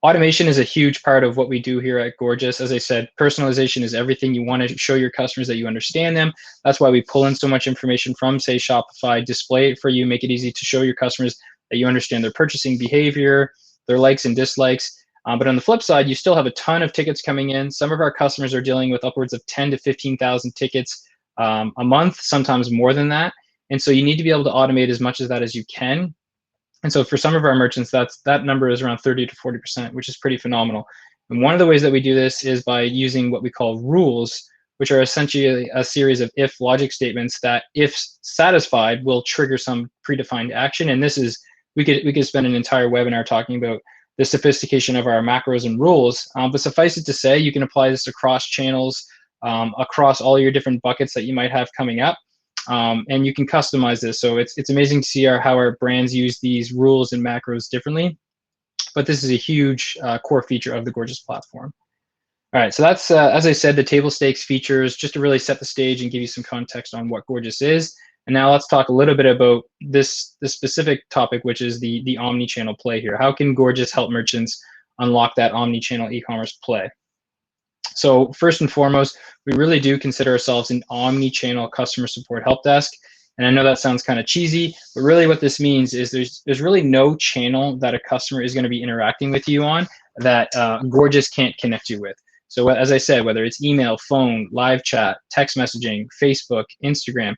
Automation is a huge part of what we do here at Gorgias. As I said, personalization is everything. You want to show your customers that you understand them. That's why we pull in so much information from, say, Shopify, display it for you, make it easy to show your customers that you understand their purchasing behavior, their likes and dislikes. But on the flip side, you still have a ton of tickets coming in. Some of our customers are dealing with upwards of 10 to 15,000 tickets a month, sometimes more than that. And so you need to be able to automate as much of that as you can. And so for some of our merchants, that number is around 30 to 40%, which is pretty phenomenal. And one of the ways that we do this is by using what we call rules, which are essentially a series of if logic statements that, if satisfied, will trigger some predefined action. And this is, we could spend an entire webinar talking about the sophistication of our macros and rules, but suffice it to say, you can apply this across channels, across all your different buckets that you might have coming up, and you can customize this. So it's amazing to see how our brands use these rules and macros differently, but this is a huge core feature of the Gorgias platform. All right, so that's, as I said, the table stakes features, just to really set the stage and give you some context on what Gorgias is. And now let's talk a little bit about this specific topic, which is the omni-channel play here. How can Gorgias help merchants unlock that omni-channel e-commerce play? So first and foremost, we really do consider ourselves an omni-channel customer support help desk. And I know that sounds kind of cheesy, but really what this means is there's really no channel that a customer is going to be interacting with you on that Gorgias can't connect you with. So as I said, whether it's email, phone, live chat, text messaging, Facebook, Instagram,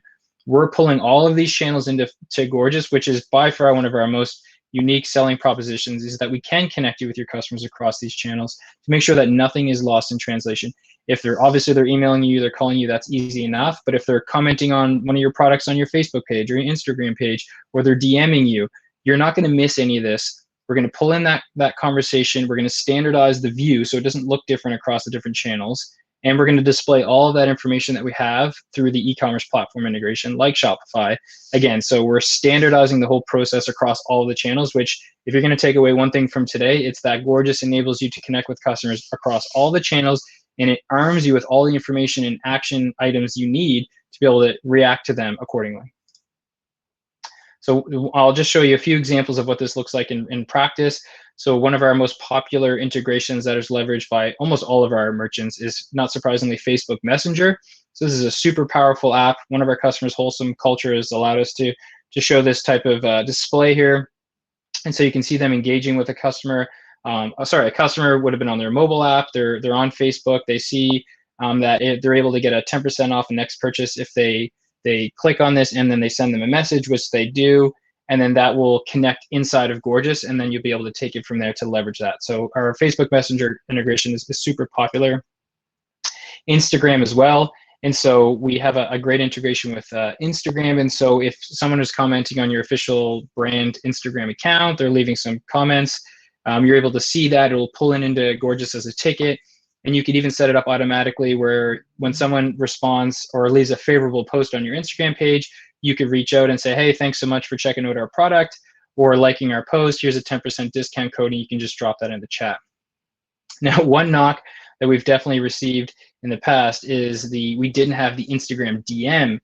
we're pulling all of these channels into Gorgias, which is by far one of our most unique selling propositions, is that we can connect you with your customers across these channels to make sure that nothing is lost in translation. If they're emailing you, they're calling you, that's easy enough. But if they're commenting on one of your products on your Facebook page or your Instagram page, or they're DMing you, you're not going to miss any of this. We're going to pull in that conversation. We're going to standardize the view so it doesn't look different across the different channels. And we're going to display all of that information that we have through the e-commerce platform integration like Shopify. Again, so we're standardizing the whole process across all of the channels, which if you're going to take away one thing from today, it's that Gorgias enables you to connect with customers across all the channels, and it arms you with all the information and action items you need to be able to react to them accordingly. So I'll just show you a few examples of what this looks like in practice. So one of our most popular integrations that is leveraged by almost all of our merchants is, not surprisingly, Facebook Messenger. So this is a super powerful app. One of our customers, Wholesome Culture, has allowed us to show this type of display here. And so you can see them engaging with a customer. A customer would have been on their mobile app. They're on Facebook. They see that they're able to get a 10% off the next purchase if they click on this, and then they send them a message, which they do. And then that will connect inside of Gorgias, and then you'll be able to take it from there to leverage that. So our Facebook Messenger integration is super popular. Instagram as well. And so we have a great integration with Instagram. And so if someone is commenting on your official brand Instagram account, they're leaving some comments, you're able to see that. It will pull into Gorgias as a ticket. And you could even set it up automatically where when someone responds or leaves a favorable post on your Instagram page, you could reach out and say, hey, thanks so much for checking out our product or liking our post. Here's a 10% discount code, and you can just drop that in the chat. Now, one knock that we've definitely received in the past is we didn't have the Instagram DM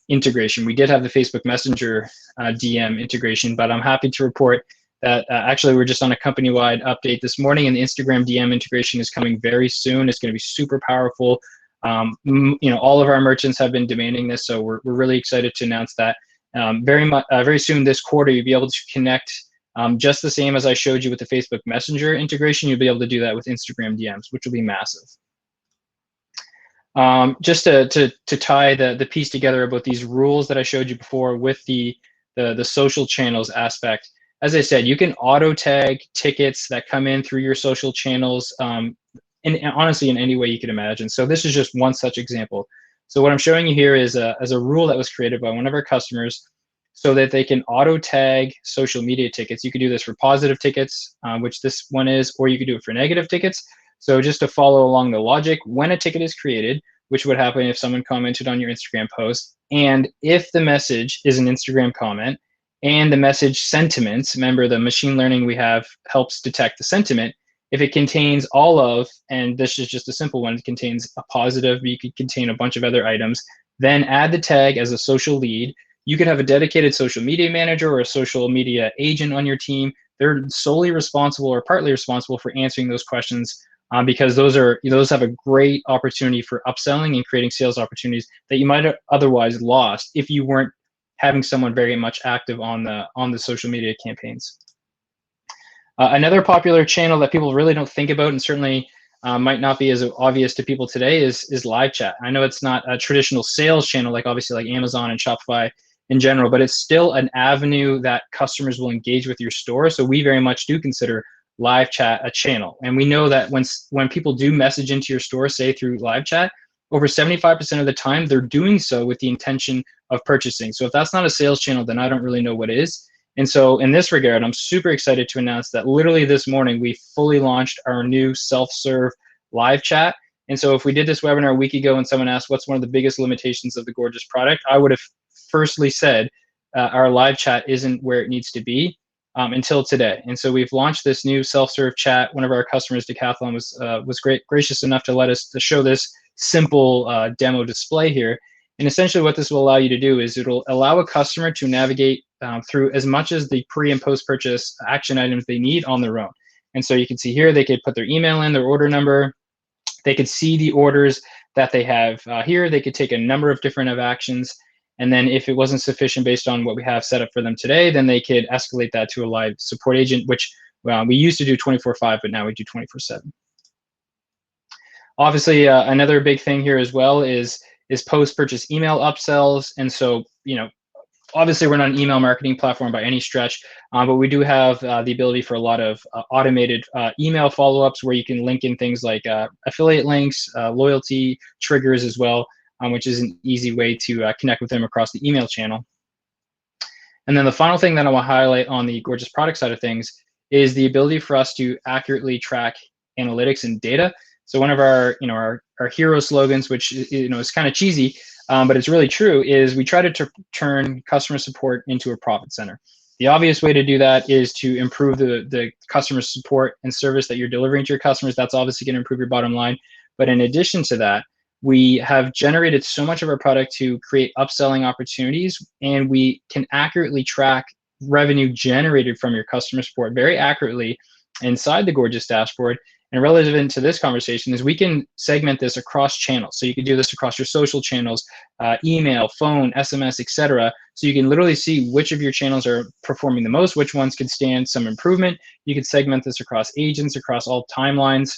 integration. We did have the Facebook Messenger DM integration, but I'm happy to report that actually we're just on a company-wide update this morning, and the Instagram DM integration is coming very soon. It's going to be super powerful. All of our merchants have been demanding this, so we're really excited to announce that very soon this quarter you'll be able to connect just the same as I showed you with the Facebook Messenger integration. You'll be able to do that with Instagram DMs, which will be massive. just to tie the piece together about these rules that I showed you before with the social channels aspect. As I said, you can auto tag tickets that come in through your social channels, and honestly in any way you can imagine. So this is just one such example. So what I'm showing you here is as a rule that was created by one of our customers so that they can auto tag social media tickets. You could do this for positive tickets, which this one is, or you could do it for negative tickets. So just to follow along the logic, when a ticket is created, which would happen if someone commented on your Instagram post, and if the message is an Instagram comment, and the message sentiments, remember the machine learning we have helps detect the sentiment, if it contains all of, and this is just a simple one, it contains a positive, but you could contain a bunch of other items, then add the tag as a social lead. You could have a dedicated social media manager or a social media agent on your team. They're solely responsible or partly responsible for answering those questions because those have a great opportunity for upselling and creating sales opportunities that you might have otherwise lost if you weren't having someone very much active on the social media campaigns. Another popular channel that people really don't think about and certainly might not be as obvious to people today is live chat. I know it's not a traditional sales channel like obviously like Amazon and Shopify in general, but it's still an avenue that customers will engage with your store. So we very much do consider live chat a channel. And we know that when people do message into your store, say through live chat, over 75% of the time, they're doing so with the intention of purchasing. So if that's not a sales channel, then I don't really know what is. And so in this regard, I'm super excited to announce that literally this morning, we fully launched our new self-serve live chat. And so if we did this webinar a week ago and someone asked what's one of the biggest limitations of the Gorgias product, I would have firstly said our live chat isn't where it needs to be until today. And so we've launched this new self-serve chat. One of our customers, Decathlon, was gracious enough to let us to show this simple demo display here. And essentially what this will allow you to do is it'll allow a customer to navigate through as much as the pre and post-purchase action items they need on their own. And so you can see here, they could put their email in, their order number. They could see the orders that they have here. They could take a number of different actions. And then if it wasn't sufficient based on what we have set up for them today, then they could escalate that to a live support agent, which we used to do 24/5, but now we do 24/7. Obviously, another big thing here as well is post-purchase email upsells. And so, obviously we're not an email marketing platform by any stretch, but we do have the ability for a lot of automated email follow-ups where you can link in things like affiliate links, loyalty triggers as well, which is an easy way to connect with them across the email channel. And then the final thing that I want to highlight on the Gorgias product side of things is the ability for us to accurately track analytics and data. So one of our hero slogans, which is kind of cheesy, but it's really true, is we try to turn customer support into a profit center. The obvious way to do that is to improve the customer support and service that you're delivering to your customers. That's obviously going to improve your bottom line. But in addition to that, we have generated so much of our product to create upselling opportunities, and we can accurately track revenue generated from your customer support very accurately inside the Gorgias dashboard. And relevant to this conversation is we can segment this across channels. So you can do this across your social channels, email, phone, SMS, etc. So you can literally see which of your channels are performing the most, which ones could stand some improvement. You can segment this across agents, across all timelines,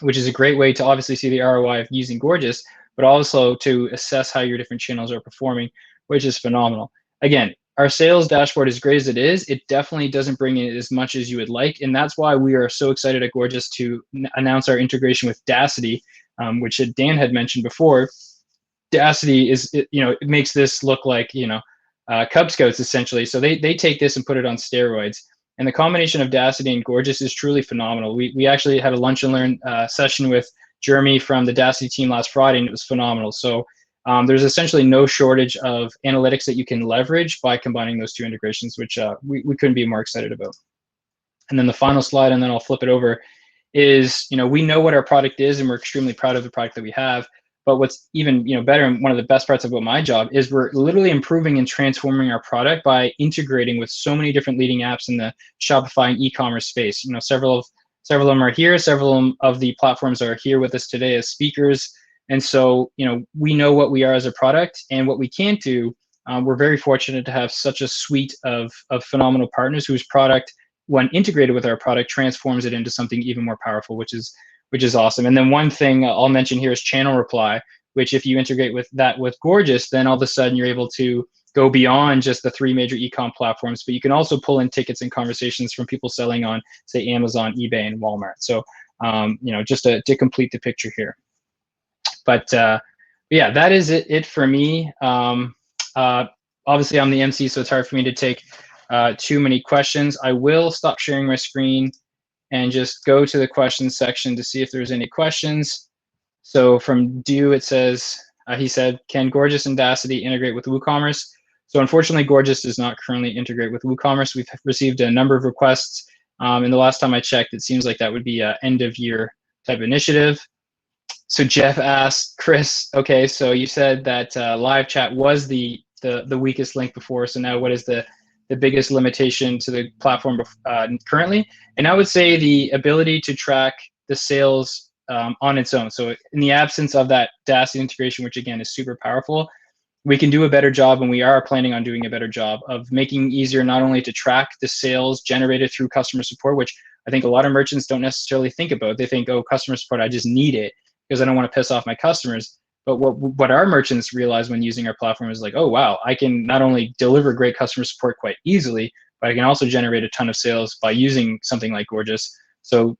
which is a great way to obviously see the ROI of using Gorgias, but also to assess how your different channels are performing, which is phenomenal. Again, our sales dashboard, as great as it is, it definitely doesn't bring in as much as you would like. And that's why we are so excited at Gorgias to announce our integration with Dacity, which Dan had mentioned before. Dacity it makes this look like, Cub Scouts essentially. So they take this and put it on steroids. And the combination of Dacity and Gorgias is truly phenomenal. We actually had a lunch and learn session with Jeremy from the Dacity team last Friday, and it was phenomenal. So there's essentially no shortage of analytics that you can leverage by combining those two integrations, which we couldn't be more excited about. And then the final slide, and then I'll flip it over, is we know what our product is, and we're extremely proud of the product that we have. But what's even better, and one of the best parts about my job, is we're literally improving and transforming our product by integrating with so many different leading apps in the Shopify and e-commerce space. Several of them are here. Several of the platforms are here with us today as speakers. And so, we know what we are as a product and what we can't do. We're very fortunate to have such a suite of phenomenal partners whose product, when integrated with our product, transforms it into something even more powerful, which is which is awesome. And then one thing I'll mention here is channel reply, which if you integrate with that with Gorgias, then all of a sudden you're able to go beyond just the 3 major e-com platforms, but you can also pull in tickets and conversations from people selling on, say, Amazon, eBay, and Walmart. So, just to complete the picture here. But yeah, that is it for me. Obviously, I'm the MC, so it's hard for me to take too many questions. I will stop sharing my screen and just go to the questions section to see if there's any questions. So from Dew, it says, he said, can Gorgias and Dacity integrate with WooCommerce? So unfortunately, Gorgias does not currently integrate with WooCommerce. We've received a number of requests. And the last time I checked, it seems like that would be an end of year type initiative. So Jeff asked, Chris, okay, so you said that live chat was the weakest link before. So now what is the biggest limitation to the platform currently? And I would say the ability to track the sales on its own. So in the absence of that Dacity integration, which again is super powerful, we can do a better job, and we are planning on doing a better job of making it easier not only to track the sales generated through customer support, which I think a lot of merchants don't necessarily think about. They think, oh, customer support, I just need it because I don't want to piss off my customers. But what our merchants realize when using our platform is like, oh, wow, I can not only deliver great customer support quite easily, but I can also generate a ton of sales by using something like Gorgias. So,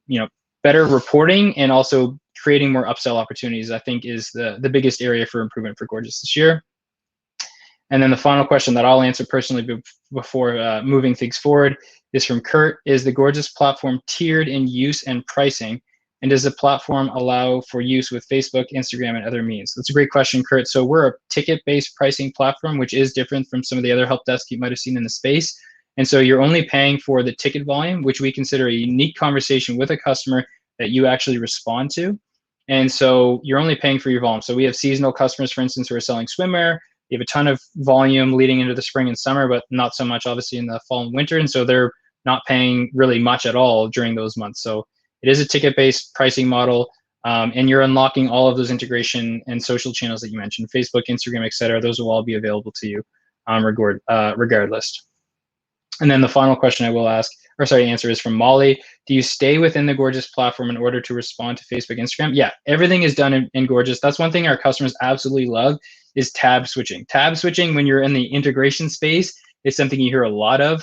better reporting and also creating more upsell opportunities, I think, is the biggest area for improvement for Gorgias this year. And then the final question that I'll answer personally before moving things forward is from Kurt. Is the Gorgias platform tiered in use and pricing? And does the platform allow for use with Facebook, Instagram, and other means? That's a great question, Kurt. So we're a ticket-based pricing platform, which is different from some of the other help desks you might have seen in the space. And so you're only paying for the ticket volume, which we consider a unique conversation with a customer that you actually respond to. And so you're only paying for your volume. So we have seasonal customers, for instance, who are selling swimwear. You have a ton of volume leading into the spring and summer, but not so much obviously in the fall and winter. And so they're not paying really much at all during those months. So it is a ticket-based pricing model, and you're unlocking all of those integration and social channels that you mentioned, Facebook, Instagram, et cetera. Those will all be available to you regardless. And then the final question I will answer is from Molly. Do you stay within the Gorgias platform in order to respond to Facebook, Instagram? Yeah, everything is done in Gorgias. That's one thing our customers absolutely love is tab switching. Tab switching when you're in the integration space is something you hear a lot of.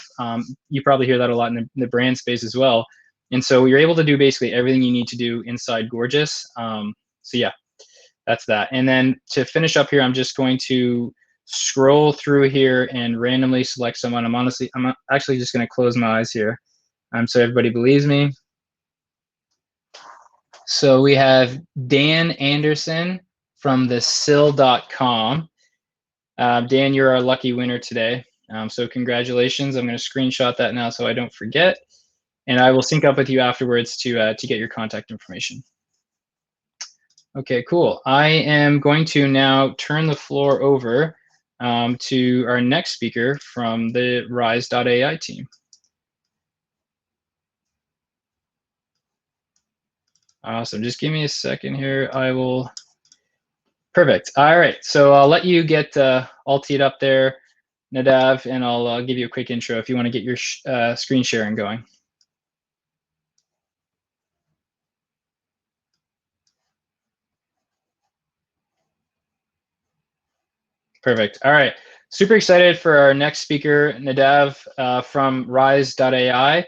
You probably hear that a lot in the brand space as well. And so you're able to do basically everything you need to do inside Gorgias. So yeah, that's that. And then to finish up here, I'm just going to scroll through here and randomly select someone. I'm actually just going to close my eyes here so everybody believes me. So we have Dan Anderson from thesil.com. Dan, you're our lucky winner today. So congratulations. I'm going to screenshot that now so I don't forget. And I will sync up with you afterwards to get your contact information. Okay, cool. I am going to now turn the floor over to our next speaker from the Rise.ai team. Awesome. Just give me a second here. I will. Perfect. All right. So I'll let you get all teed up there, Nadav, and I'll give you a quick intro if you want to get your screen sharing going. Perfect. All right. Super excited for our next speaker, Nadav from Rise.ai.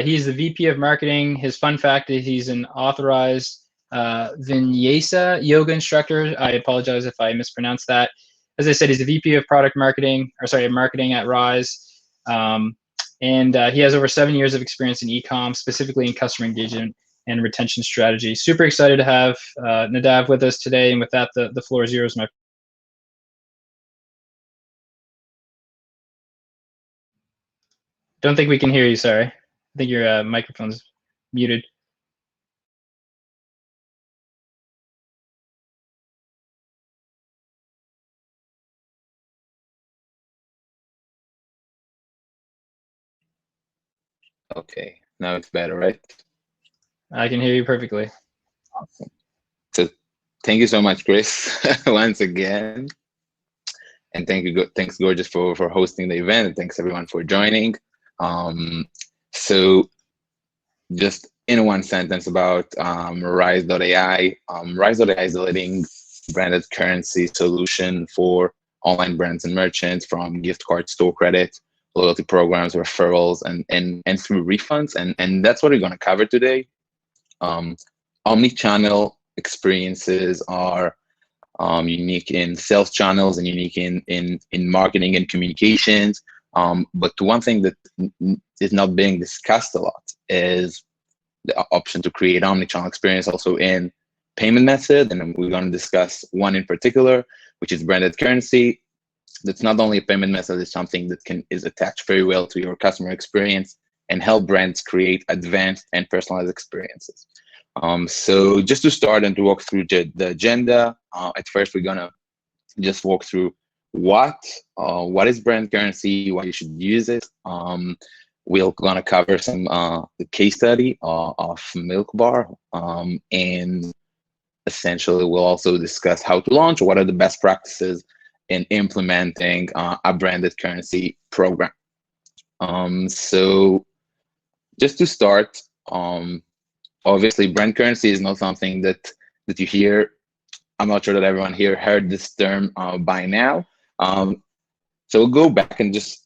He's the VP of Marketing. His fun fact is he's an authorized Vinyasa yoga instructor. I apologize if I mispronounced that. As I said, he's the VP of marketing at Rise. And he has over 7 years of experience in e-com, specifically in customer engagement and retention strategy. Super excited to have Nadav with us today. And with that, the floor is yours, my friend. Don't think we can hear you, sorry. I think your microphone's muted.
Okay, now it's better, right?
I can hear you perfectly.
Awesome. So thank you so much, Chris, once again. And thanks Gorgias for hosting the event, and thanks everyone for joining. So just in one sentence about Rise.ai. Rise.ai is a leading branded currency solution for online brands and merchants, from gift cards, store credit, loyalty programs, referrals, and through refunds. And that's what we're going to cover today. Omnichannel experiences are unique in sales channels and unique in marketing and communications. But one thing that is not being discussed a lot is the option to create omnichannel experience also in payment method. And we're going to discuss one in particular, which is branded currency. That's not only a payment method, it's something that is attached very well to your customer experience and help brands create advanced and personalized experiences. So just to start and to walk through the agenda, at first we're gonna just walk through what is brand currency, why you should use it. We're gonna cover some the case study of Milk Bar, and essentially we'll also discuss how to launch, what are the best practices in implementing a branded currency program. So just to start, obviously brand currency is not something that you hear. I'm not sure that everyone here heard this term by now. So we'll go back and just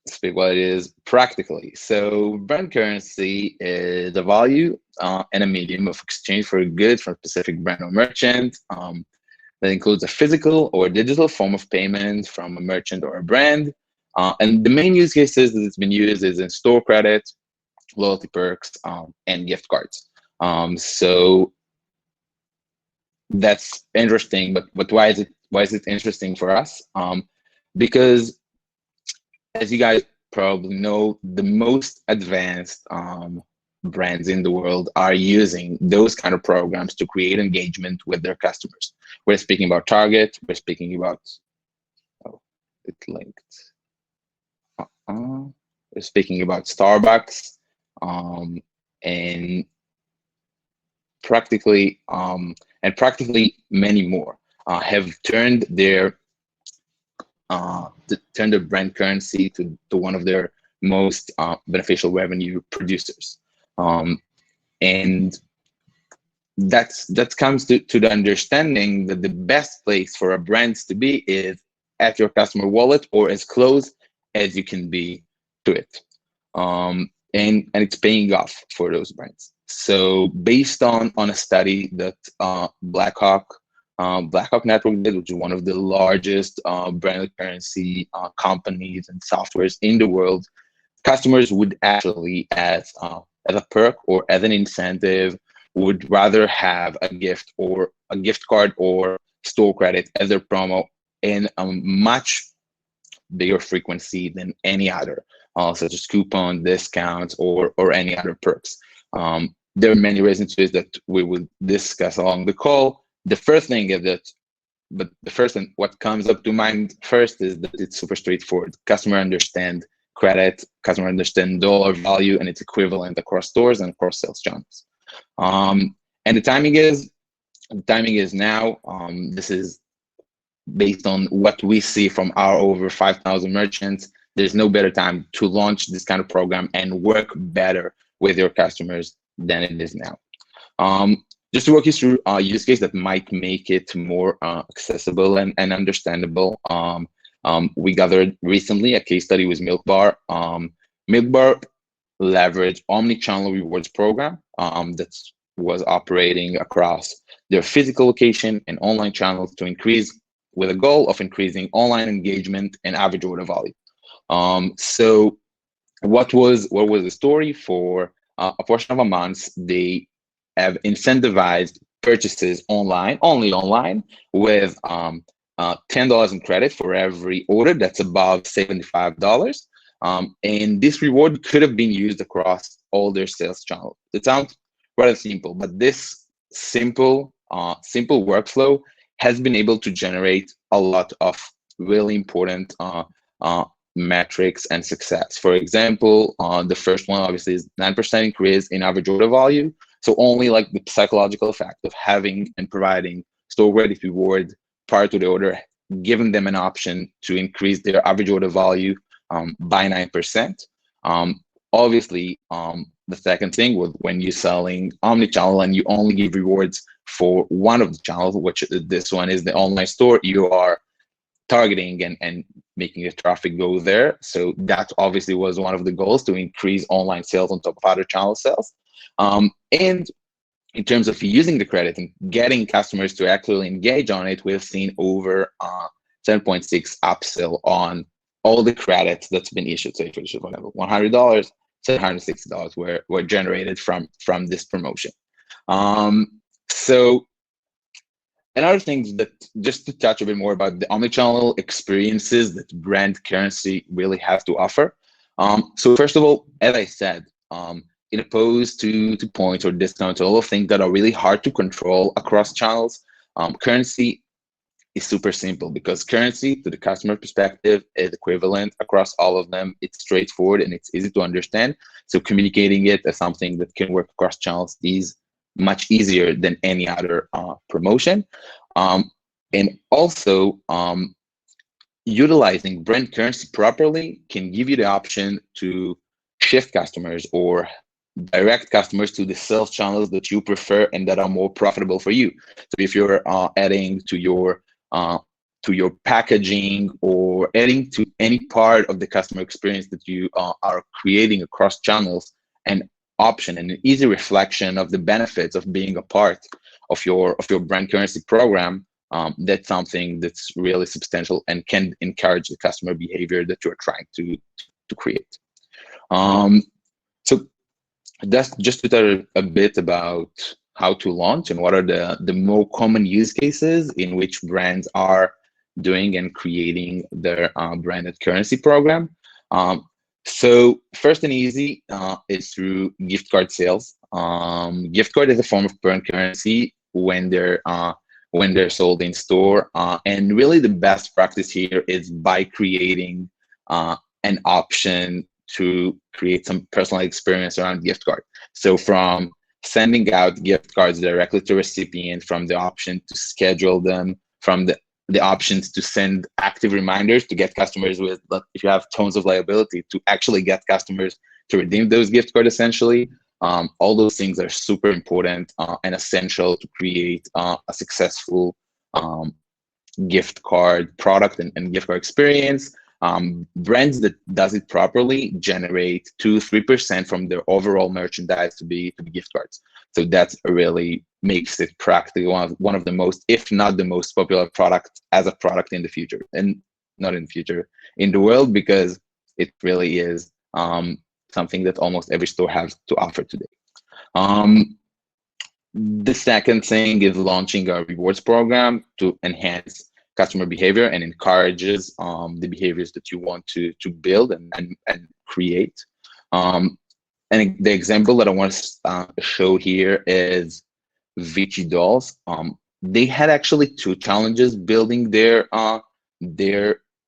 speak what it is practically. So brand currency is a value and a medium of exchange for goods from a specific brand or merchant. That includes a physical or digital form of payment from a merchant or a brand. And the main use cases that it's been used is in store credit, loyalty perks, and gift cards. So that's interesting, but why is it interesting for us? Because as you guys probably know, the most advanced brands in the world are using those kind of programs to create engagement with their customers. We're speaking about Target, we're speaking about, oh, it linked. We're speaking about Starbucks, and practically many more have turned their brand currency to one of their most beneficial revenue producers. And that comes to the understanding that the best place for a brand to be is at your customer wallet or as close as you can be to it. And it's paying off for those brands. So based on a study that Blackhawk Network did, which is one of the largest branded currency companies and softwares in the world, customers would actually, as a perk or as an incentive, would rather have a gift card or store credit as their promo in a much bigger frequency than any other, such as coupon, discounts, or any other perks. There are many reasons to this that we will discuss along the call. The first thing is that, but the first thing, what comes up to mind first is that it's super straightforward. Customer understand credit, customer understand dollar value, and its equivalent across stores and across sales channels. And the timing is now. This is based on what we see from our over 5,000 merchants. There's no better time to launch this kind of program and work better with your customers than it is now. Just to walk you through a use case that might make it more accessible and understandable. We gathered recently a case study with Milk Bar. Milk Bar leveraged OmniChannel rewards program that was operating across their physical location and online channels to increase, with a goal of increasing online engagement and average order value. So what was the story? For a portion of a month, they have incentivized purchases online, only online, with $10 in credit for every order that's above $75. And this reward could have been used across all their sales channels. It sounds rather simple, but this simple workflow has been able to generate a lot of really important metrics and success. For example, the first one obviously is 9% increase in average order value. So only like the psychological effect of having and providing store credit reward prior to the order, giving them an option to increase their average order value by 9%. Obviously, the second thing was when you're selling OmniChannel and you only give rewards for one of the channels, which this one is the online store, you are targeting and making the traffic go there. So that obviously was one of the goals, to increase online sales on top of other channel sales. And in terms of using the credit and getting customers to actually engage on it, we've seen over 7.6 upsell on all the credits that's been issued. So if it's whatever, $100, $760 were generated from this promotion. So another thing that, just to touch a bit more about the omnichannel experiences that brand currency really has to offer. So first of all, as I said, in opposed to points or discounts, all of things that are really hard to control across channels, currency is super simple, because currency to the customer perspective is equivalent across all of them. It's straightforward and it's easy to understand. So communicating it as something that can work across channels is much easier than any other promotion. And also, utilizing brand currency properly can give you the option to shift customers or direct customers to the sales channels that you prefer and that are more profitable for you. So if you're adding to your packaging or adding to any part of the customer experience that you are creating across channels, an option and an easy reflection of the benefits of being a part of your brand currency program, that's something that's really substantial and can encourage the customer behavior that you're trying to create. So that's just to tell a bit about how to launch and what are the more common use cases in which brands are doing and creating their branded currency program. So first and easy is through gift card sales. Gift card is a form of brand currency when they're sold in store. And really the best practice here is by creating an option to create some personal experience around gift card. So from sending out gift cards directly to recipients, from the option to schedule them, from the options to send active reminders to get customers with, if you have tons of liability, to actually get customers to redeem those gift cards essentially. All those things are super important and essential to create a successful gift card product and gift card experience. Brands that does it properly generate 2-3% from their overall merchandise to be gift cards. So that really makes it practically one of the most, if not the most popular product as a product in the future, and not in the future, in the world, because it really is something that almost every store has to offer today. The second thing is launching a rewards program to enhance customer behavior and encourages the behaviors that you want to build and create. And the example that I want to show here is Vici Dolls. They had actually two challenges building their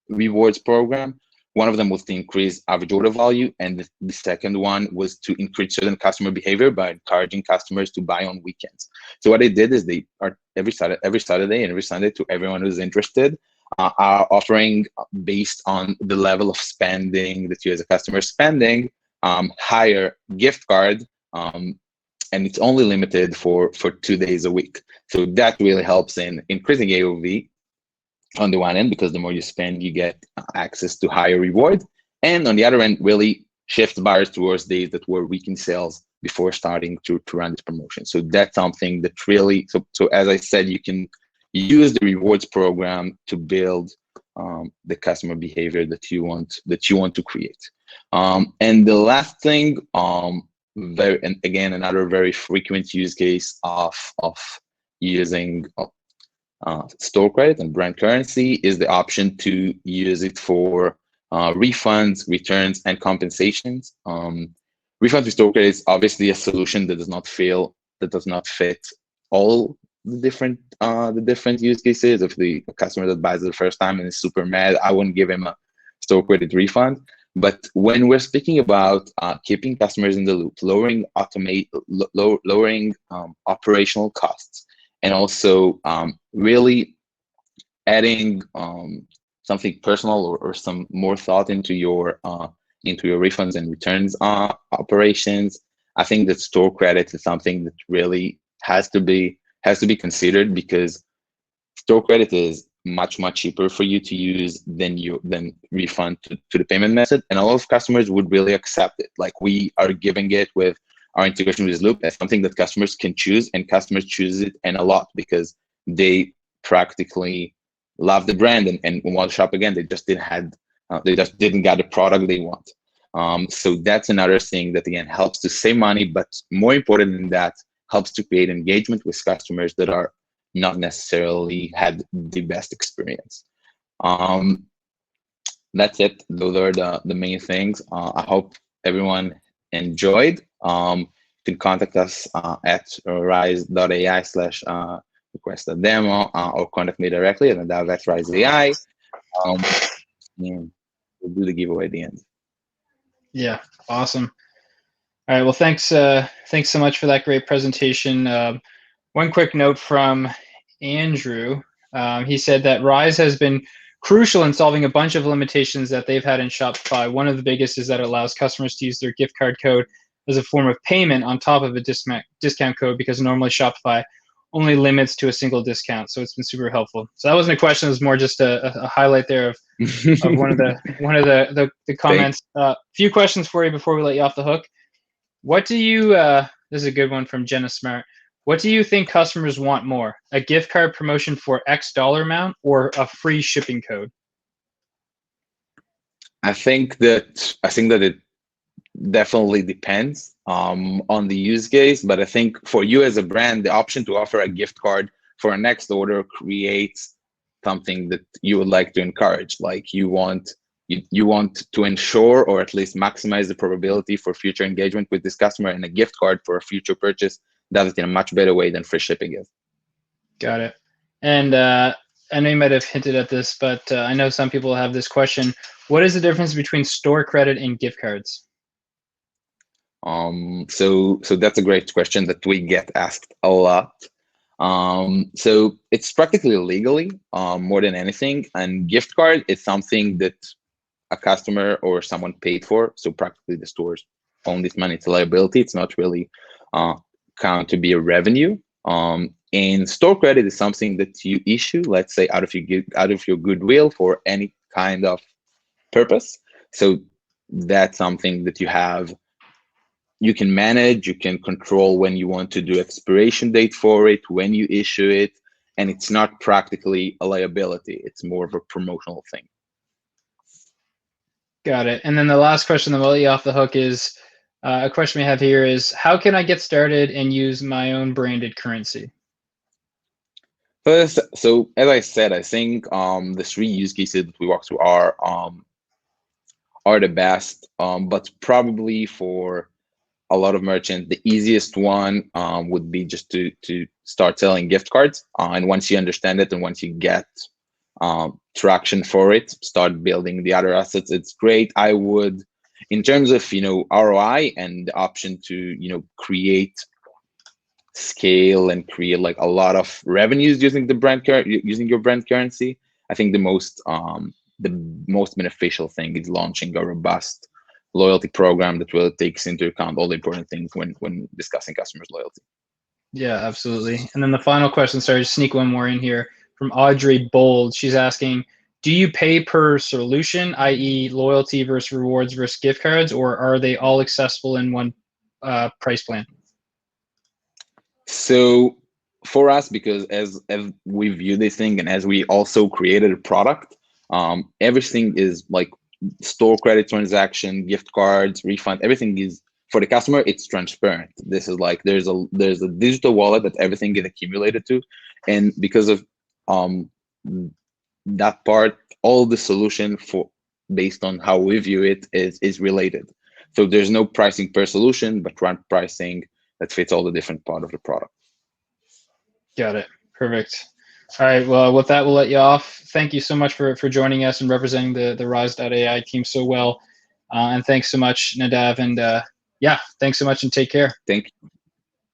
rewards program. One of them was to increase average order value, and the second one was to increase certain customer behavior by encouraging customers to buy on weekends. So what they did is they are every Saturday and every Sunday, to everyone who's interested, are offering, based on the level of spending that you as a customer is spending, higher gift card, and it's only limited for 2 days a week. So that really helps in increasing AOV on the one end, because the more you spend, you get access to higher reward, and on the other end, really shifts buyers towards days that were weak in sales before starting to run this promotion. So that's something that really, so as I said, you can use the rewards program to build the customer behavior that you want to create. And the last thing, and again, another very frequent use case of using store credit and brand currency is the option to use it for refunds, returns, and compensations. Refunds with store credit is obviously a solution that does not fit all the different use cases. If the customer that buys it the first time and is super mad, I wouldn't give him a store credit refund. But when we're speaking about keeping customers in the loop, lowering operational costs, and also really adding something personal or some more thought into your refunds and returns operations, I think that store credit is something that really has to be considered, because store credit is much cheaper for you to use than refund to the payment method, and a lot of customers would really accept it. Like, we are giving it with our integration with Loop as something that customers can choose, and customers choose it and a lot, because they practically love the brand and want to shop again. They just didn't get the product they want. So that's another thing that, again, helps to save money, but more important than that, helps to create engagement with customers that are not necessarily had the best experience. That's it. Those are the main things. I hope everyone enjoyed. You can contact us at rise.ai/request a demo, or contact me directly at Nadav@rise.ai. And we'll do the giveaway at the end.
Yeah, awesome. All right, well, thanks so much for that great presentation. One quick note from Andrew. He said that Rise has been crucial in solving a bunch of limitations that they've had in Shopify. One of the biggest is that it allows customers to use their gift card code as a form of payment on top of a discount code, because normally Shopify only limits to a single discount. So it's been super helpful. So that wasn't a question; it was more just a highlight there of one of the comments. Few questions for you before we let you off the hook. What do you? This is a good one from Jenna Smart. What do you think customers want more? A gift card promotion for X dollar amount, or a free shipping code?
I think that it definitely depends on the use case, but I think for you as a brand, the option to offer a gift card for a next order creates something that you would like to encourage. Like, you want to ensure, or at least maximize, the probability for future engagement with this customer, and a gift card for a future purchase does it in a much better way than free shipping is.
Got it. And I know you might have hinted at this, but I know some people have this question. What is the difference between store credit and gift cards?
So that's a great question that we get asked a lot. So it's practically legally more than anything, and gift card is something that a customer or someone paid for. So practically the stores own this money. It's a liability. It's not really count to be a revenue. And store credit is something that you issue, let's say, out of your goodwill for any kind of purpose. So that's something that you can manage, you can control when you want to do expiration date for it, when you issue it, and it's not practically a liability. It's more of a promotional thing.
Got it. And then the last question that will let you off the hook is, a question we have here is, how can I get started and use my own branded currency?
First, so as I said, I think the 3 use cases that we walked through are the best, but probably for a lot of merchants, the easiest one would be just to start selling gift cards. And once you understand it, and once you get traction for it, start building the other assets. It's great. I would, in terms of ROI and the option to create scale and create like a lot of revenues using using your brand currency, I think the most beneficial thing is launching a robust loyalty program that really takes into account all the important things when discussing customers' loyalty.
Yeah, absolutely. And then the final question, sorry, just sneak one more in here, from Audrey Bold. She's asking, do you pay per solution, i.e. loyalty versus rewards versus gift cards, or are they all accessible in one price plan?
So for us, because as we view this thing, and as we also created a product, everything is like store credit transaction, gift cards, refund, everything is for the customer. It's transparent. This is like there's a digital wallet that everything gets accumulated to, and because of that part, all the solution based on how we view it is related. So there's no pricing per solution, but run pricing that fits all the different part of the product.
Got it. Perfect. All right. Well, with that, we'll let you off. Thank you so much for joining us and representing the Rise.ai team so well. And thanks so much, Nadav. And yeah, thanks so much and take care.
Thank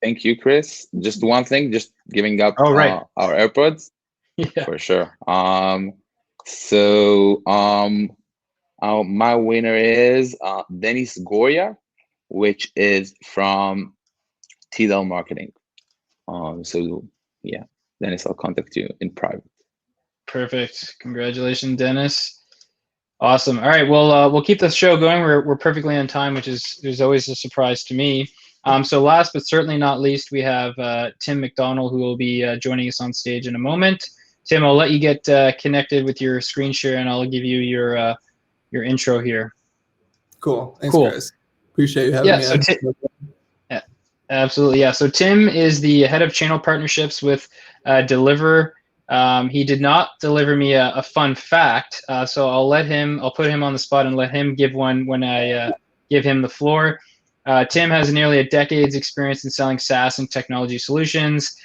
you, Chris. Just one thing, just giving up
right.
Our AirPods.
Yeah.
For sure. My winner is Dennis Goya. which is from Tidal Marketing. So yeah, Dennis, I'll contact you in private.
Perfect. Congratulations, Dennis. Awesome. All right. Well, we'll keep the show going. We're perfectly on time, which is always a surprise to me. So last but certainly not least, we have Tim Mcdonald, who will be joining us on stage in a moment. Tim, I'll let you get connected with your screen share, and I'll give you your intro here.
Cool. Thanks, Chris. Appreciate you having me on.
Yeah, absolutely. Yeah. So Tim is the head of channel partnerships with Deliver. He did not deliver me a fun fact, so I'll put him on the spot and let him give one when I give him the floor. Tim has nearly a decade's experience in selling SaaS and technology solutions.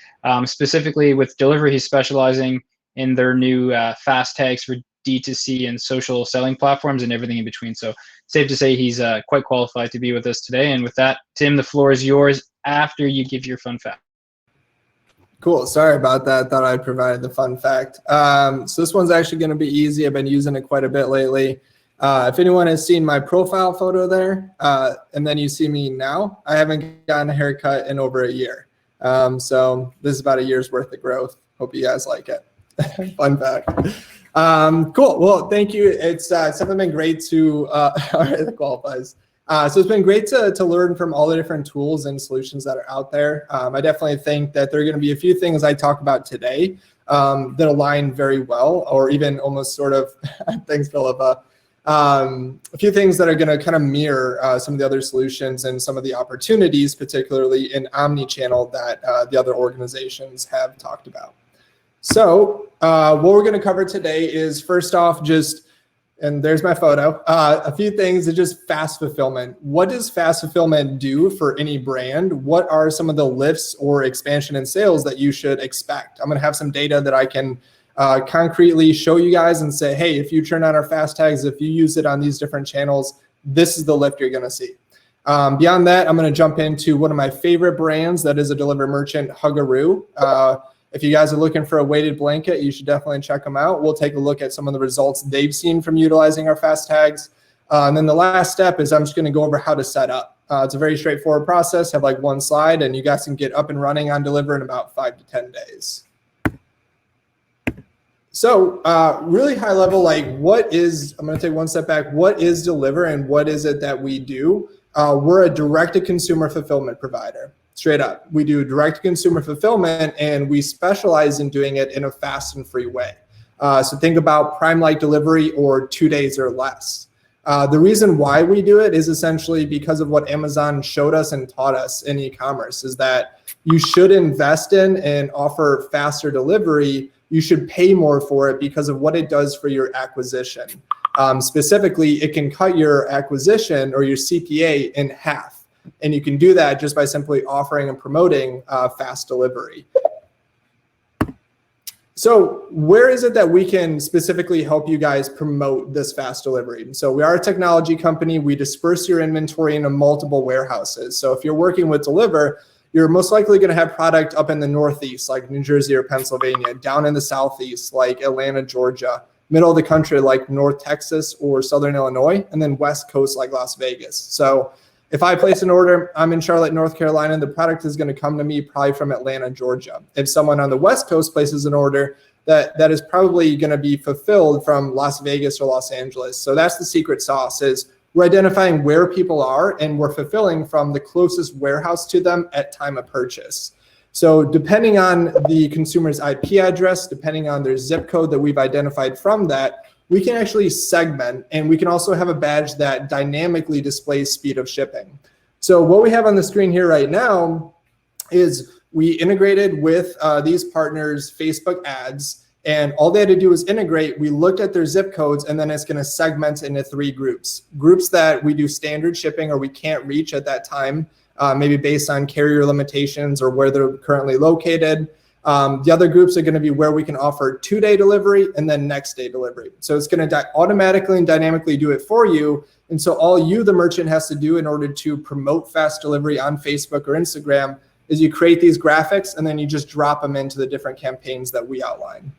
Specifically with Deliver, he's specializing in their new fast tags for D2C and social selling platforms and everything in between. So safe to say he's quite qualified to be with us today. And with that, Tim, the floor is yours after you give your fun fact.
Cool. Sorry about that. Thought I'd provide the fun fact. So this one's actually going to be easy. I've been using it quite a bit lately. If anyone has seen my profile photo there, and then you see me now, I haven't gotten a haircut in over a year. So this is about a year's worth of growth. Hope you guys like it. Fun fact. Cool. Well, thank you. It's something been great to, all right, that qualifies. So it's been great to learn from all the different tools and solutions that are out there. I definitely think that there are going to be a few things I talk about today that align very well, or even almost sort of, thanks, Philippa, a few things that are going to kind of mirror some of the other solutions and some of the opportunities, particularly in OmniChannel, that the other organizations have talked about. So what we're going to cover today is, first off, and there's my photo, a few things that just fast fulfillment. What does fast fulfillment do for any brand? What are some of the lifts or expansion in sales that you should expect? I'm going to have some data that I can concretely show you guys and say, hey, if you turn on our fast tags, if you use it on these different channels, this is the lift you're going to see. Beyond that, I'm going to jump into one of my favorite brands that is a Deliver merchant, Huggaroo. If you guys are looking for a weighted blanket, you should definitely check them out. We'll take a look at some of the results they've seen from utilizing our fast tags. And then the last step is I'm just going to go over how to set up. It's a very straightforward process. Have like one slide, and you guys can get up and running on Deliver in about 5 to 10 days. So really high level, like I'm going to take one step back. What is Deliver and what is it that we do? We're a direct-to-consumer fulfillment provider. Straight up, we do direct-to-consumer fulfillment, and we specialize in doing it in a fast and free way. So think about Prime-like delivery or 2 days or less. The reason why we do it is essentially because of what Amazon showed us and taught us in e-commerce, is that you should invest in and offer faster delivery. You should pay more for it because of what it does for your acquisition. Specifically, it can cut your acquisition or your CPA in half. And you can do that just by simply offering and promoting fast delivery. So where is it that we can specifically help you guys promote this fast delivery? So we are a technology company. We disperse your inventory into multiple warehouses. So if you're working with Deliver, you're most likely going to have product up in the Northeast, like New Jersey or Pennsylvania, down in the Southeast, like Atlanta, Georgia, middle of the country, like North Texas or Southern Illinois, and then West Coast, like Las Vegas. So if I place an order, I'm in Charlotte, North Carolina, the product is going to come to me probably from Atlanta, Georgia. If someone on the West Coast places an order, that is probably going to be fulfilled from Las Vegas or Los Angeles. So that's the secret sauce, is we're identifying where people are and we're fulfilling from the closest warehouse to them at time of purchase. So depending on the consumer's IP address, depending on their zip code that we've identified from that, we can actually segment, and we can also have a badge that dynamically displays speed of shipping. So what we have on the screen here right now is we integrated with these partners' Facebook ads, and all they had to do was integrate. We looked at their zip codes, and then it's going to segment into 3 groups. Groups that we do standard shipping or we can't reach at that time, maybe based on carrier limitations or where they're currently located. The other groups are going to be where we can offer 2-day delivery and then next day delivery. So it's going to automatically and dynamically do it for you. And so all you, the merchant, has to do in order to promote fast delivery on Facebook or Instagram is you create these graphics and then you just drop them into the different campaigns that we outline.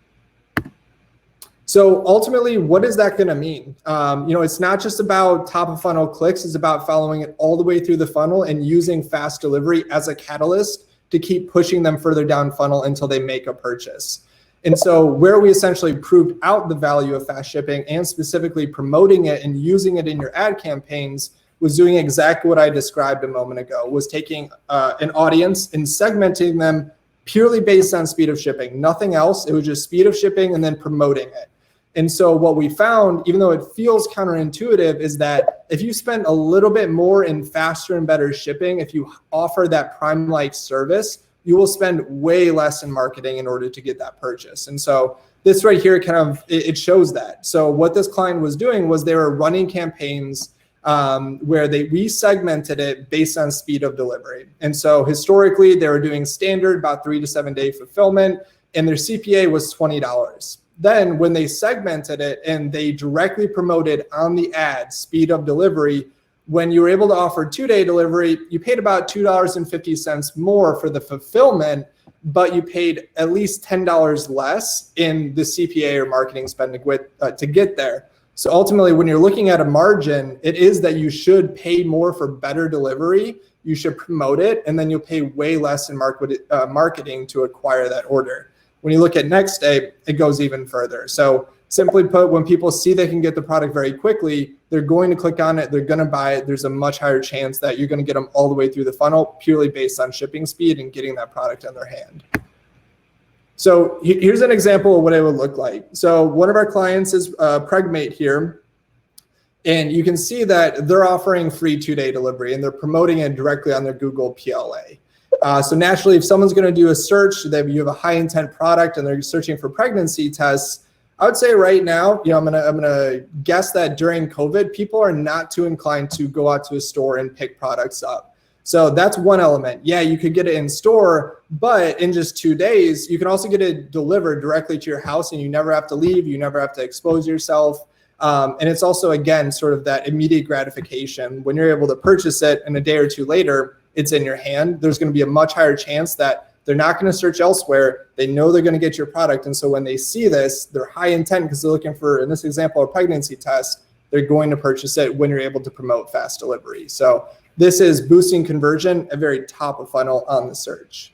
So ultimately, what is that going to mean? It's not just about top of funnel clicks. It's about following it all the way through the funnel and using fast delivery as a catalyst to keep pushing them further down funnel until they make a purchase. And so where we essentially proved out the value of fast shipping and specifically promoting it and using it in your ad campaigns was doing exactly what I described a moment ago, was taking an audience and segmenting them purely based on speed of shipping, nothing else. It was just speed of shipping and then promoting it. And so what we found, even though it feels counterintuitive, is that if you spend a little bit more in faster and better shipping, if you offer that Prime-like service, you will spend way less in marketing in order to get that purchase. And so this right here it shows that. So what this client was doing was they were running campaigns where they resegmented it based on speed of delivery. And so historically, they were doing standard, about 3 to 7 day fulfillment, and their CPA was $20. Then when they segmented it and they directly promoted on the ad speed of delivery, when you were able to offer 2-day delivery, you paid about $2.50 more for the fulfillment, but you paid at least $10 less in the CPA or marketing spend to get there. So ultimately, when you're looking at a margin, it is that you should pay more for better delivery. You should promote it, and then you'll pay way less in marketing to acquire that order. When you look at next day, it goes even further. So simply put, when people see they can get the product very quickly, they're going to click on it, they're going to buy it. There's a much higher chance that you're going to get them all the way through the funnel purely based on shipping speed and getting that product in their hand. So here's an example of what it would look like. So one of our clients is Pregmate here. And you can see that they're offering free 2-day delivery and they're promoting it directly on their Google PLA. So naturally, if someone's going to do a search, that you have a high intent product and they're searching for pregnancy tests, I would say right now, I'm gonna guess that during COVID, people are not too inclined to go out to a store and pick products up. So that's one element. Yeah, you could get it in store, but in just 2 days, you can also get it delivered directly to your house and you never have to leave, you never have to expose yourself. And it's also, again, sort of that immediate gratification. When you're able to purchase it and a day or two later, it's in your hand, there's going to be a much higher chance that they're not going to search elsewhere. They know they're going to get your product. And so when they see this, they're high intent because they're looking for, in this example, a pregnancy test. They're going to purchase it when you're able to promote fast delivery. So this is boosting conversion at very top of funnel on the search.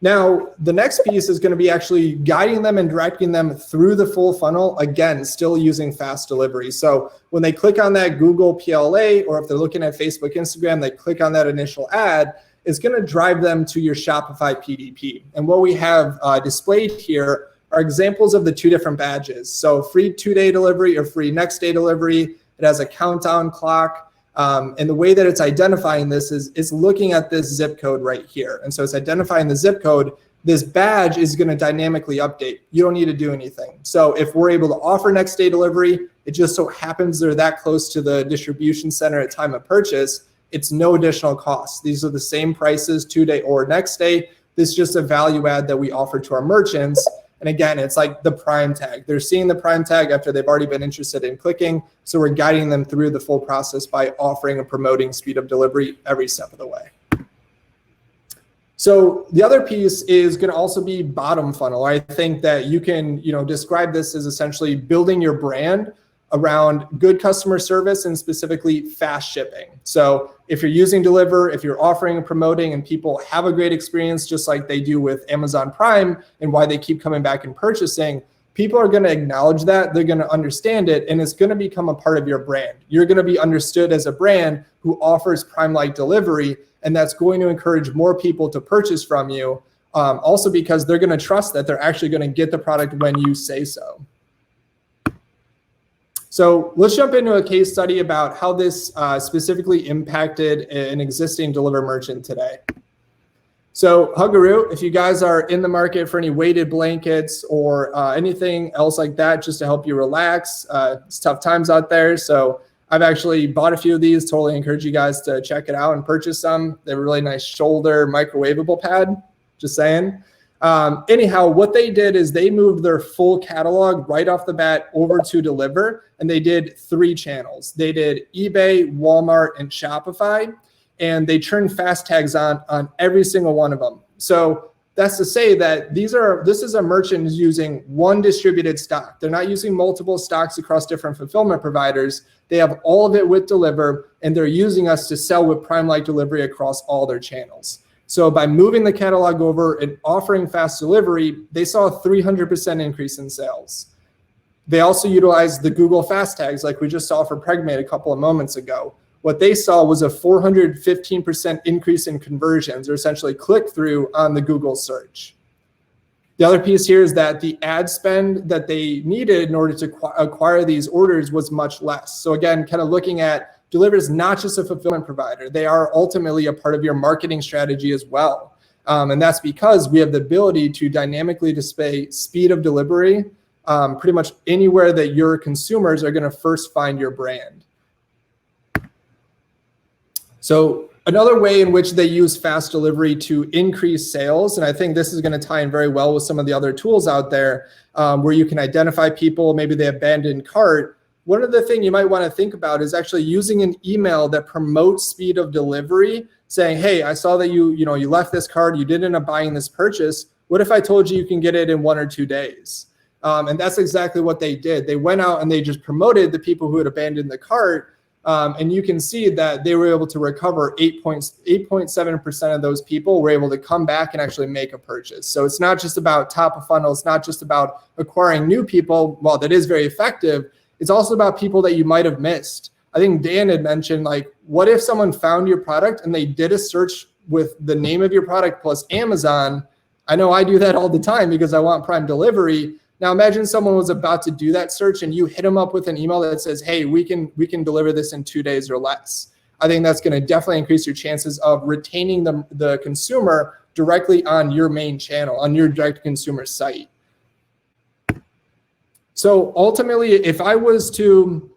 Now, the next piece is going to be actually guiding them and directing them through the full funnel, again, still using fast delivery. So when they click on that Google PLA, or if they're looking at Facebook, Instagram, they click on that initial ad, it's going to drive them to your Shopify PDP. And what we have displayed here are examples of the 2 different badges. So free 2-day delivery or free next day delivery. It has a countdown clock. And the way that it's identifying this is it's looking at this zip code right here. And so it's identifying the zip code. This badge is going to dynamically update. You don't need to do anything. So if we're able to offer next day delivery, it just so happens they're that close to the distribution center at time of purchase, it's no additional cost. These are the same prices, 2-day or next day. This is just a value add that we offer to our merchants. And again, it's like the Prime tag. They're seeing the Prime tag after they've already been interested in clicking. So we're guiding them through the full process by offering and promoting speed of delivery every step of the way. So the other piece is going to also be bottom funnel. I think that you can, describe this as essentially building your brand around good customer service and specifically fast shipping. So if you're using Deliver, if you're offering and promoting and people have a great experience, just like they do with Amazon Prime and why they keep coming back and purchasing, people are going to acknowledge that, they're going to understand it, and it's going to become a part of your brand. You're going to be understood as a brand who offers Prime-like delivery, and that's going to encourage more people to purchase from you. Also because they're going to trust that they're actually going to get the product when you say so. So let's jump into a case study about how this specifically impacted an existing Deliver merchant today. So Huggaroo, if you guys are in the market for any weighted blankets or anything else like that, just to help you relax, it's tough times out there. So I've actually bought a few of these, totally encourage you guys to check it out and purchase some. They have a really nice shoulder microwavable pad, just saying. Anyhow, what they did is they moved their full catalog right off the bat over to Deliver, and they did 3 channels. They did eBay, Walmart, and Shopify, and they turned fast tags on every single one of them. So That's to say that this is a merchant who's using one distributed stock. They're not using multiple stocks across different fulfillment providers. They have all of it with Deliver, and they're using us to sell with Prime-like delivery across all their channels. So by moving the catalog over and offering fast delivery, they saw a 300% increase in sales. They also utilized the Google Fast Tags like we just saw for Pregmate a couple of moments ago. What they saw was a 415% increase in conversions, or essentially click-through on the Google search. The other piece here is that the ad spend that they needed in order to acquire these orders was much less. So again, kind of looking at Deliver is not just a fulfillment provider. They are ultimately a part of your marketing strategy as well. And that's because we have the ability to dynamically display speed of delivery pretty much anywhere that your consumers are going to first find your brand. So another way in which they use fast delivery to increase sales, and I think this is going to tie in very well with some of the other tools out there where you can identify people, maybe they abandoned cart. One of the things you might want to think about is actually using an email that promotes speed of delivery, saying, hey, I saw that you left this card, you didn't end up buying this purchase. What if I told you can get it in 1 or 2 days? And that's exactly what they did. They went out and they just promoted the people who had abandoned the cart. And you can see that they were able to recover 8.7% of those people were able to come back and actually make a purchase. So it's not just about top of funnel. It's not just about acquiring new people. While that is very effective, it's also about people that you might have missed. I think Dan had mentioned, like, what if someone found your product and they did a search with the name of your product plus Amazon? I know I do that all the time because I want Prime delivery. Now imagine someone was about to do that search and you hit them up with an email that says, hey, we can deliver this in 2 days or less. I think that's going to definitely increase your chances of retaining the consumer directly on your main channel, on your direct consumer site. So ultimately, if I was to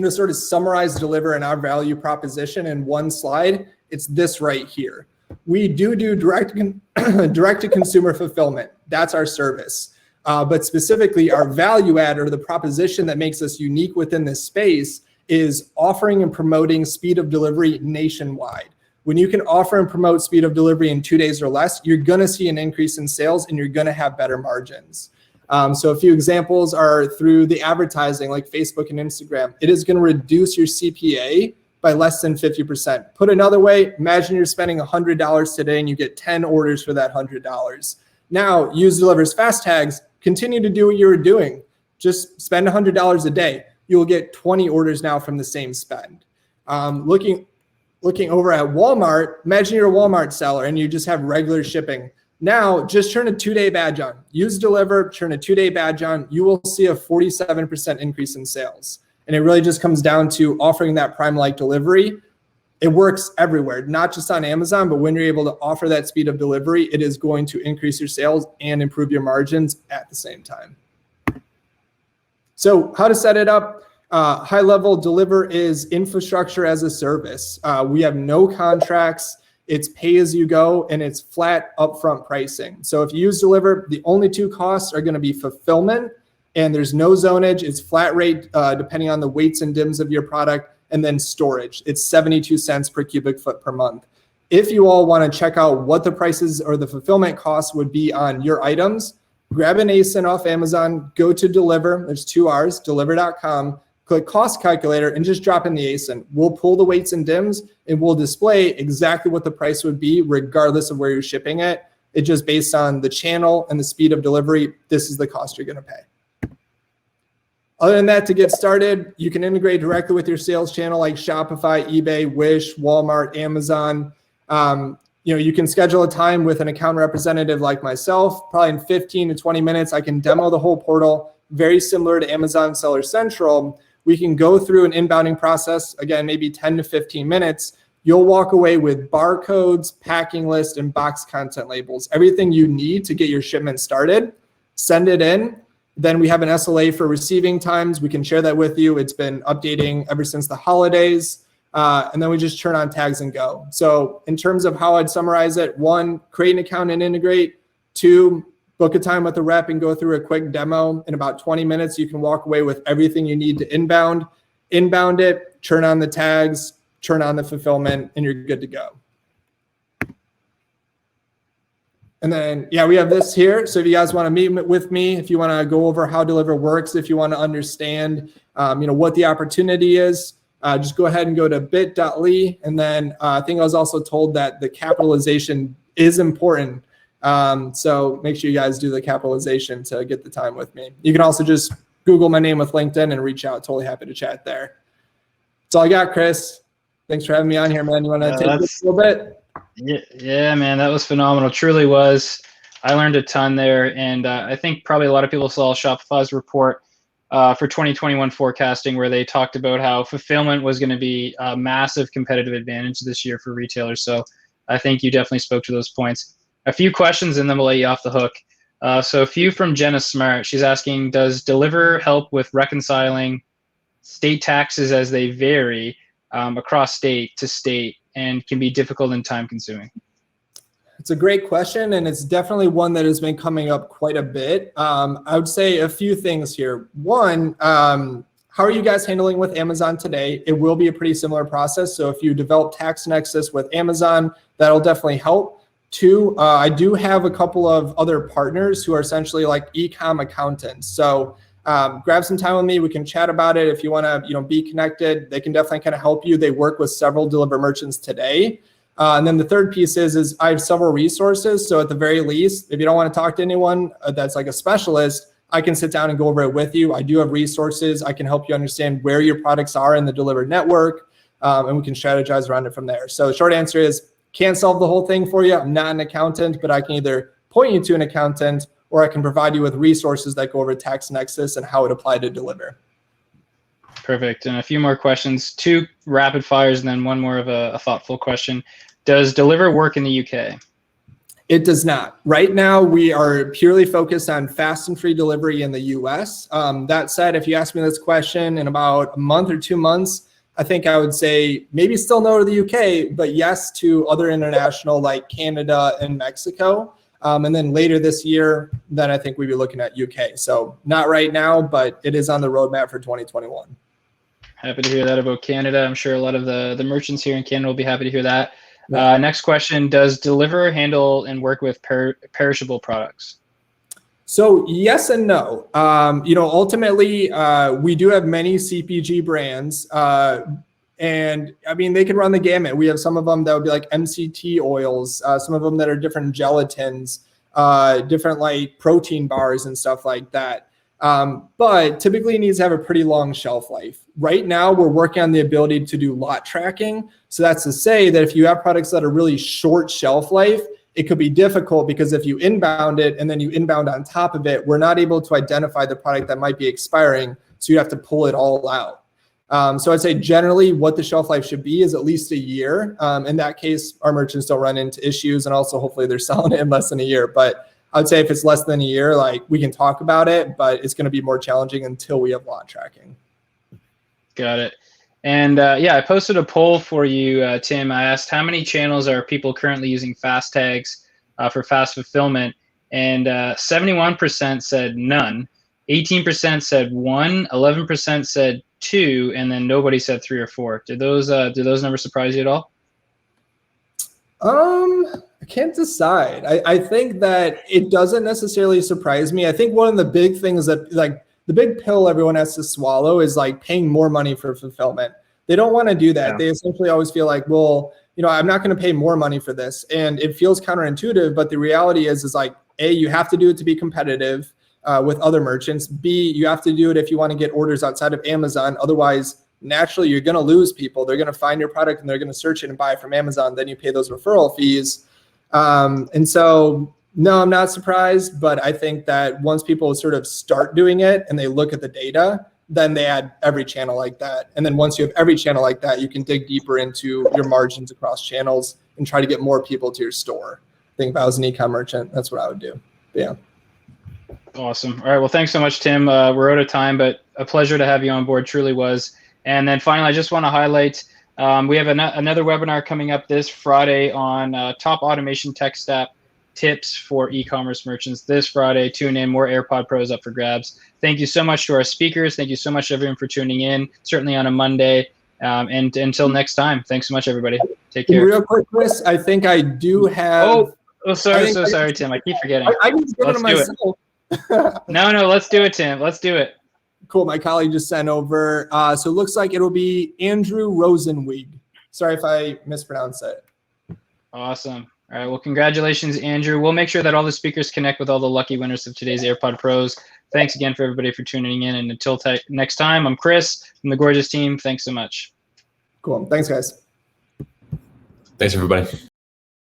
sort of summarize Deliver and our value proposition in one slide, it's this right here. We do direct to consumer fulfillment. That's our service. But specifically, our value add, or the proposition that makes us unique within this space, is offering and promoting speed of delivery nationwide. When you can offer and promote speed of delivery in 2 days or less, you're going to see an increase in sales and you're going to have better margins. So a few examples are through the advertising like Facebook and Instagram. It is going to reduce your CPA by less than 50%. Put another way, imagine you're spending $100 today and you get 10 orders for that $100. Now, use Deliver's Fast Tags, continue to do what you were doing. Just spend $100 a day. You will get 20 orders now from the same spend. Looking over at Walmart, imagine you're a Walmart seller and you just have regular shipping. Now, just turn a 2-day badge on. Use Deliver, turn a 2-day badge on. You will see a 47% increase in sales. And it really just comes down to offering that Prime-like delivery. It works everywhere, not just on Amazon, but when you're able to offer that speed of delivery, it is going to increase your sales and improve your margins at the same time. So how to set it up? High level, Deliver is infrastructure as a service. We have no contracts. It's pay as you go, and it's flat upfront pricing. So if you use Deliver, the only 2 costs are going to be fulfillment, and there's no zonage. It's flat rate depending on the weights and dims of your product, and then storage. It's 72 cents per cubic foot per month. If you all want to check out what the prices or the fulfillment costs would be on your items, grab an ASIN off Amazon, go to Deliver. There's 2 R's, deliver.com. Click cost calculator and just drop in the ASIN. We'll pull the weights and dims and we'll display exactly what the price would be regardless of where you're shipping it. It's just based on the channel and the speed of delivery. This is the cost you're going to pay. Other than that, to get started, you can integrate directly with your sales channel like Shopify, eBay, Wish, Walmart, Amazon. You can schedule a time with an account representative like myself. Probably in 15 to 20 minutes, I can demo the whole portal, very similar to Amazon Seller Central. We can go through an inbounding process, again, maybe 10 to 15 minutes. You'll walk away with barcodes, packing list, and box content labels, everything you need to get your shipment started. Send it in. Then we have an SLA for receiving times. We can share that with you. It's been updating ever since the holidays. And then we just turn on tags and go. So in terms of how I'd summarize it, 1, create an account and integrate. 2, book a time with a rep and go through a quick demo. In about 20 minutes, you can walk away with everything you need to inbound it, turn on the tags, turn on the fulfillment, and you're good to go. And then, yeah, we have this here. So if you guys want to meet with me, if you want to go over how Deliver works, if you want to understand, what the opportunity is, just go ahead and go to bit.ly. And then I think I was also told that the capitalization is important. So make sure you guys do the capitalization to get the time with me. You can also just Google my name with LinkedIn and reach out. Totally happy to chat there. That's all I got, Chris. Thanks for having me on here, man. You want to take this a little bit?
Yeah, man, that was phenomenal. Truly was. I learned a ton there, and I think probably a lot of people saw Shopify's report for 2021 forecasting, where they talked about how fulfillment was going to be a massive competitive advantage this year for retailers. So I think you definitely spoke to those points. A few questions, and then we'll let you off the hook. So a few from Jenna Smart. She's asking, does Deliver help with reconciling state taxes as they vary across state to state and can be difficult and time consuming?
It's a great question, and it's definitely one that has been coming up quite a bit. I would say a few things here. One, how are you guys handling with Amazon today? It will be a pretty similar process. So if you develop tax nexus with Amazon, that'll definitely help. Two, I do have a couple of other partners who are essentially like e-com accountants. So grab some time with me. We can chat about it. If you want to, be connected, they can definitely kind of help you. They work with several Deliver merchants today. And then the third piece is I have several resources. So at the very least, if you don't want to talk to anyone that's like a specialist, I can sit down and go over it with you. I do have resources. I can help you understand where your products are in the Deliver network, and we can strategize around it from there. So the short answer is, can't solve the whole thing for you. I'm not an accountant, but I can either point you to an accountant, or I can provide you with resources that go over tax nexus and how it applied to Deliver.
Perfect. And a few more questions, 2 rapid fires, and then one more of a thoughtful question. Does Deliver work in the UK?
It does not. Right now, we are purely focused on fast and free delivery in the US. That said, if you ask me this question in about a month or 2 months, I think I would say maybe still no to the UK, but yes to other international like Canada and Mexico. And then later this year, then I think we'd be looking at UK. So not right now, but it is on the roadmap for 2021.
Happy to hear that about Canada. I'm sure a lot of the merchants here in Canada will be happy to hear that. Next question, does Deliver handle and work with perishable products?
So yes and no. Ultimately, we do have many CPG brands. And I mean, they can run the gamut. We have some of them that would be like MCT oils, some of them that are different gelatins, different like protein bars and stuff like that. But typically it needs to have a pretty long shelf life. Right now, we're working on the ability to do lot tracking. So that's to say that if you have products that are really short shelf life, it could be difficult because if you inbound it and then you inbound on top of it, we're not able to identify the product that might be expiring. So you have to pull it all out. So I'd say generally what the shelf life should be is at least a year. In that case, our merchants don't run into issues, and also hopefully they're selling it in less than a year. But I would say if it's less than a year, like we can talk about it, but it's going to be more challenging until we have lot tracking.
Got it. And I posted a poll for you, Tim. I asked how many channels are people currently using fast tags for fast fulfillment, and 71% said none, 18% said 1, 11% said 2, and then nobody said 3 or 4. Did those numbers surprise you at all?
I can't decide. I think that it doesn't necessarily surprise me. I think one of the big things that like the big pill everyone has to swallow is like paying more money for fulfillment. They don't want to do that. Yeah. They essentially always feel like, well, I'm not going to pay more money for this. And it feels counterintuitive, but the reality is like, A, you have to do it to be competitive with other merchants. B, you have to do it if you want to get orders outside of Amazon. Otherwise, naturally, you're going to lose people. They're going to find your product and they're going to search it and buy it from Amazon. Then you pay those referral fees. And so, no, I'm not surprised. But I think that once people sort of start doing it and they look at the data, then they add every channel like that. And then once you have every channel like that, you can dig deeper into your margins across channels and try to get more people to your store. I think if I was an e-com merchant, that's what I would do. Yeah.
Awesome. All right. Well, thanks so much, Tim. We're out of time, but a pleasure to have you on board. Truly was. And then finally, I just want to highlight, we have another webinar coming up this Friday on top automation tech stack tips for e-commerce merchants. This Friday, tune in, more Airpod Pros up for grabs. Thank you so much to our speakers. Thank you so much, everyone, for tuning in, certainly on a Monday. And until next time, thanks so much, everybody. Take care.
Real quick, Chris, I think I do have
Oh, sorry, so sorry, Tim. I keep forgetting.
I can just give it to myself.
No, let's do it, Tim. Let's do it.
Cool. My colleague just sent over. So it looks like it'll be Andrew Rosenweg. Sorry if I mispronounced it.
Awesome. All right. Well, congratulations, Andrew. We'll make sure that all the speakers connect with all the lucky winners of today's AirPod Pros. Thanks again for everybody for tuning in. And until next time, I'm Chris from the Gorgias team. Thanks so much.
Cool. Thanks, guys.
Thanks, everybody.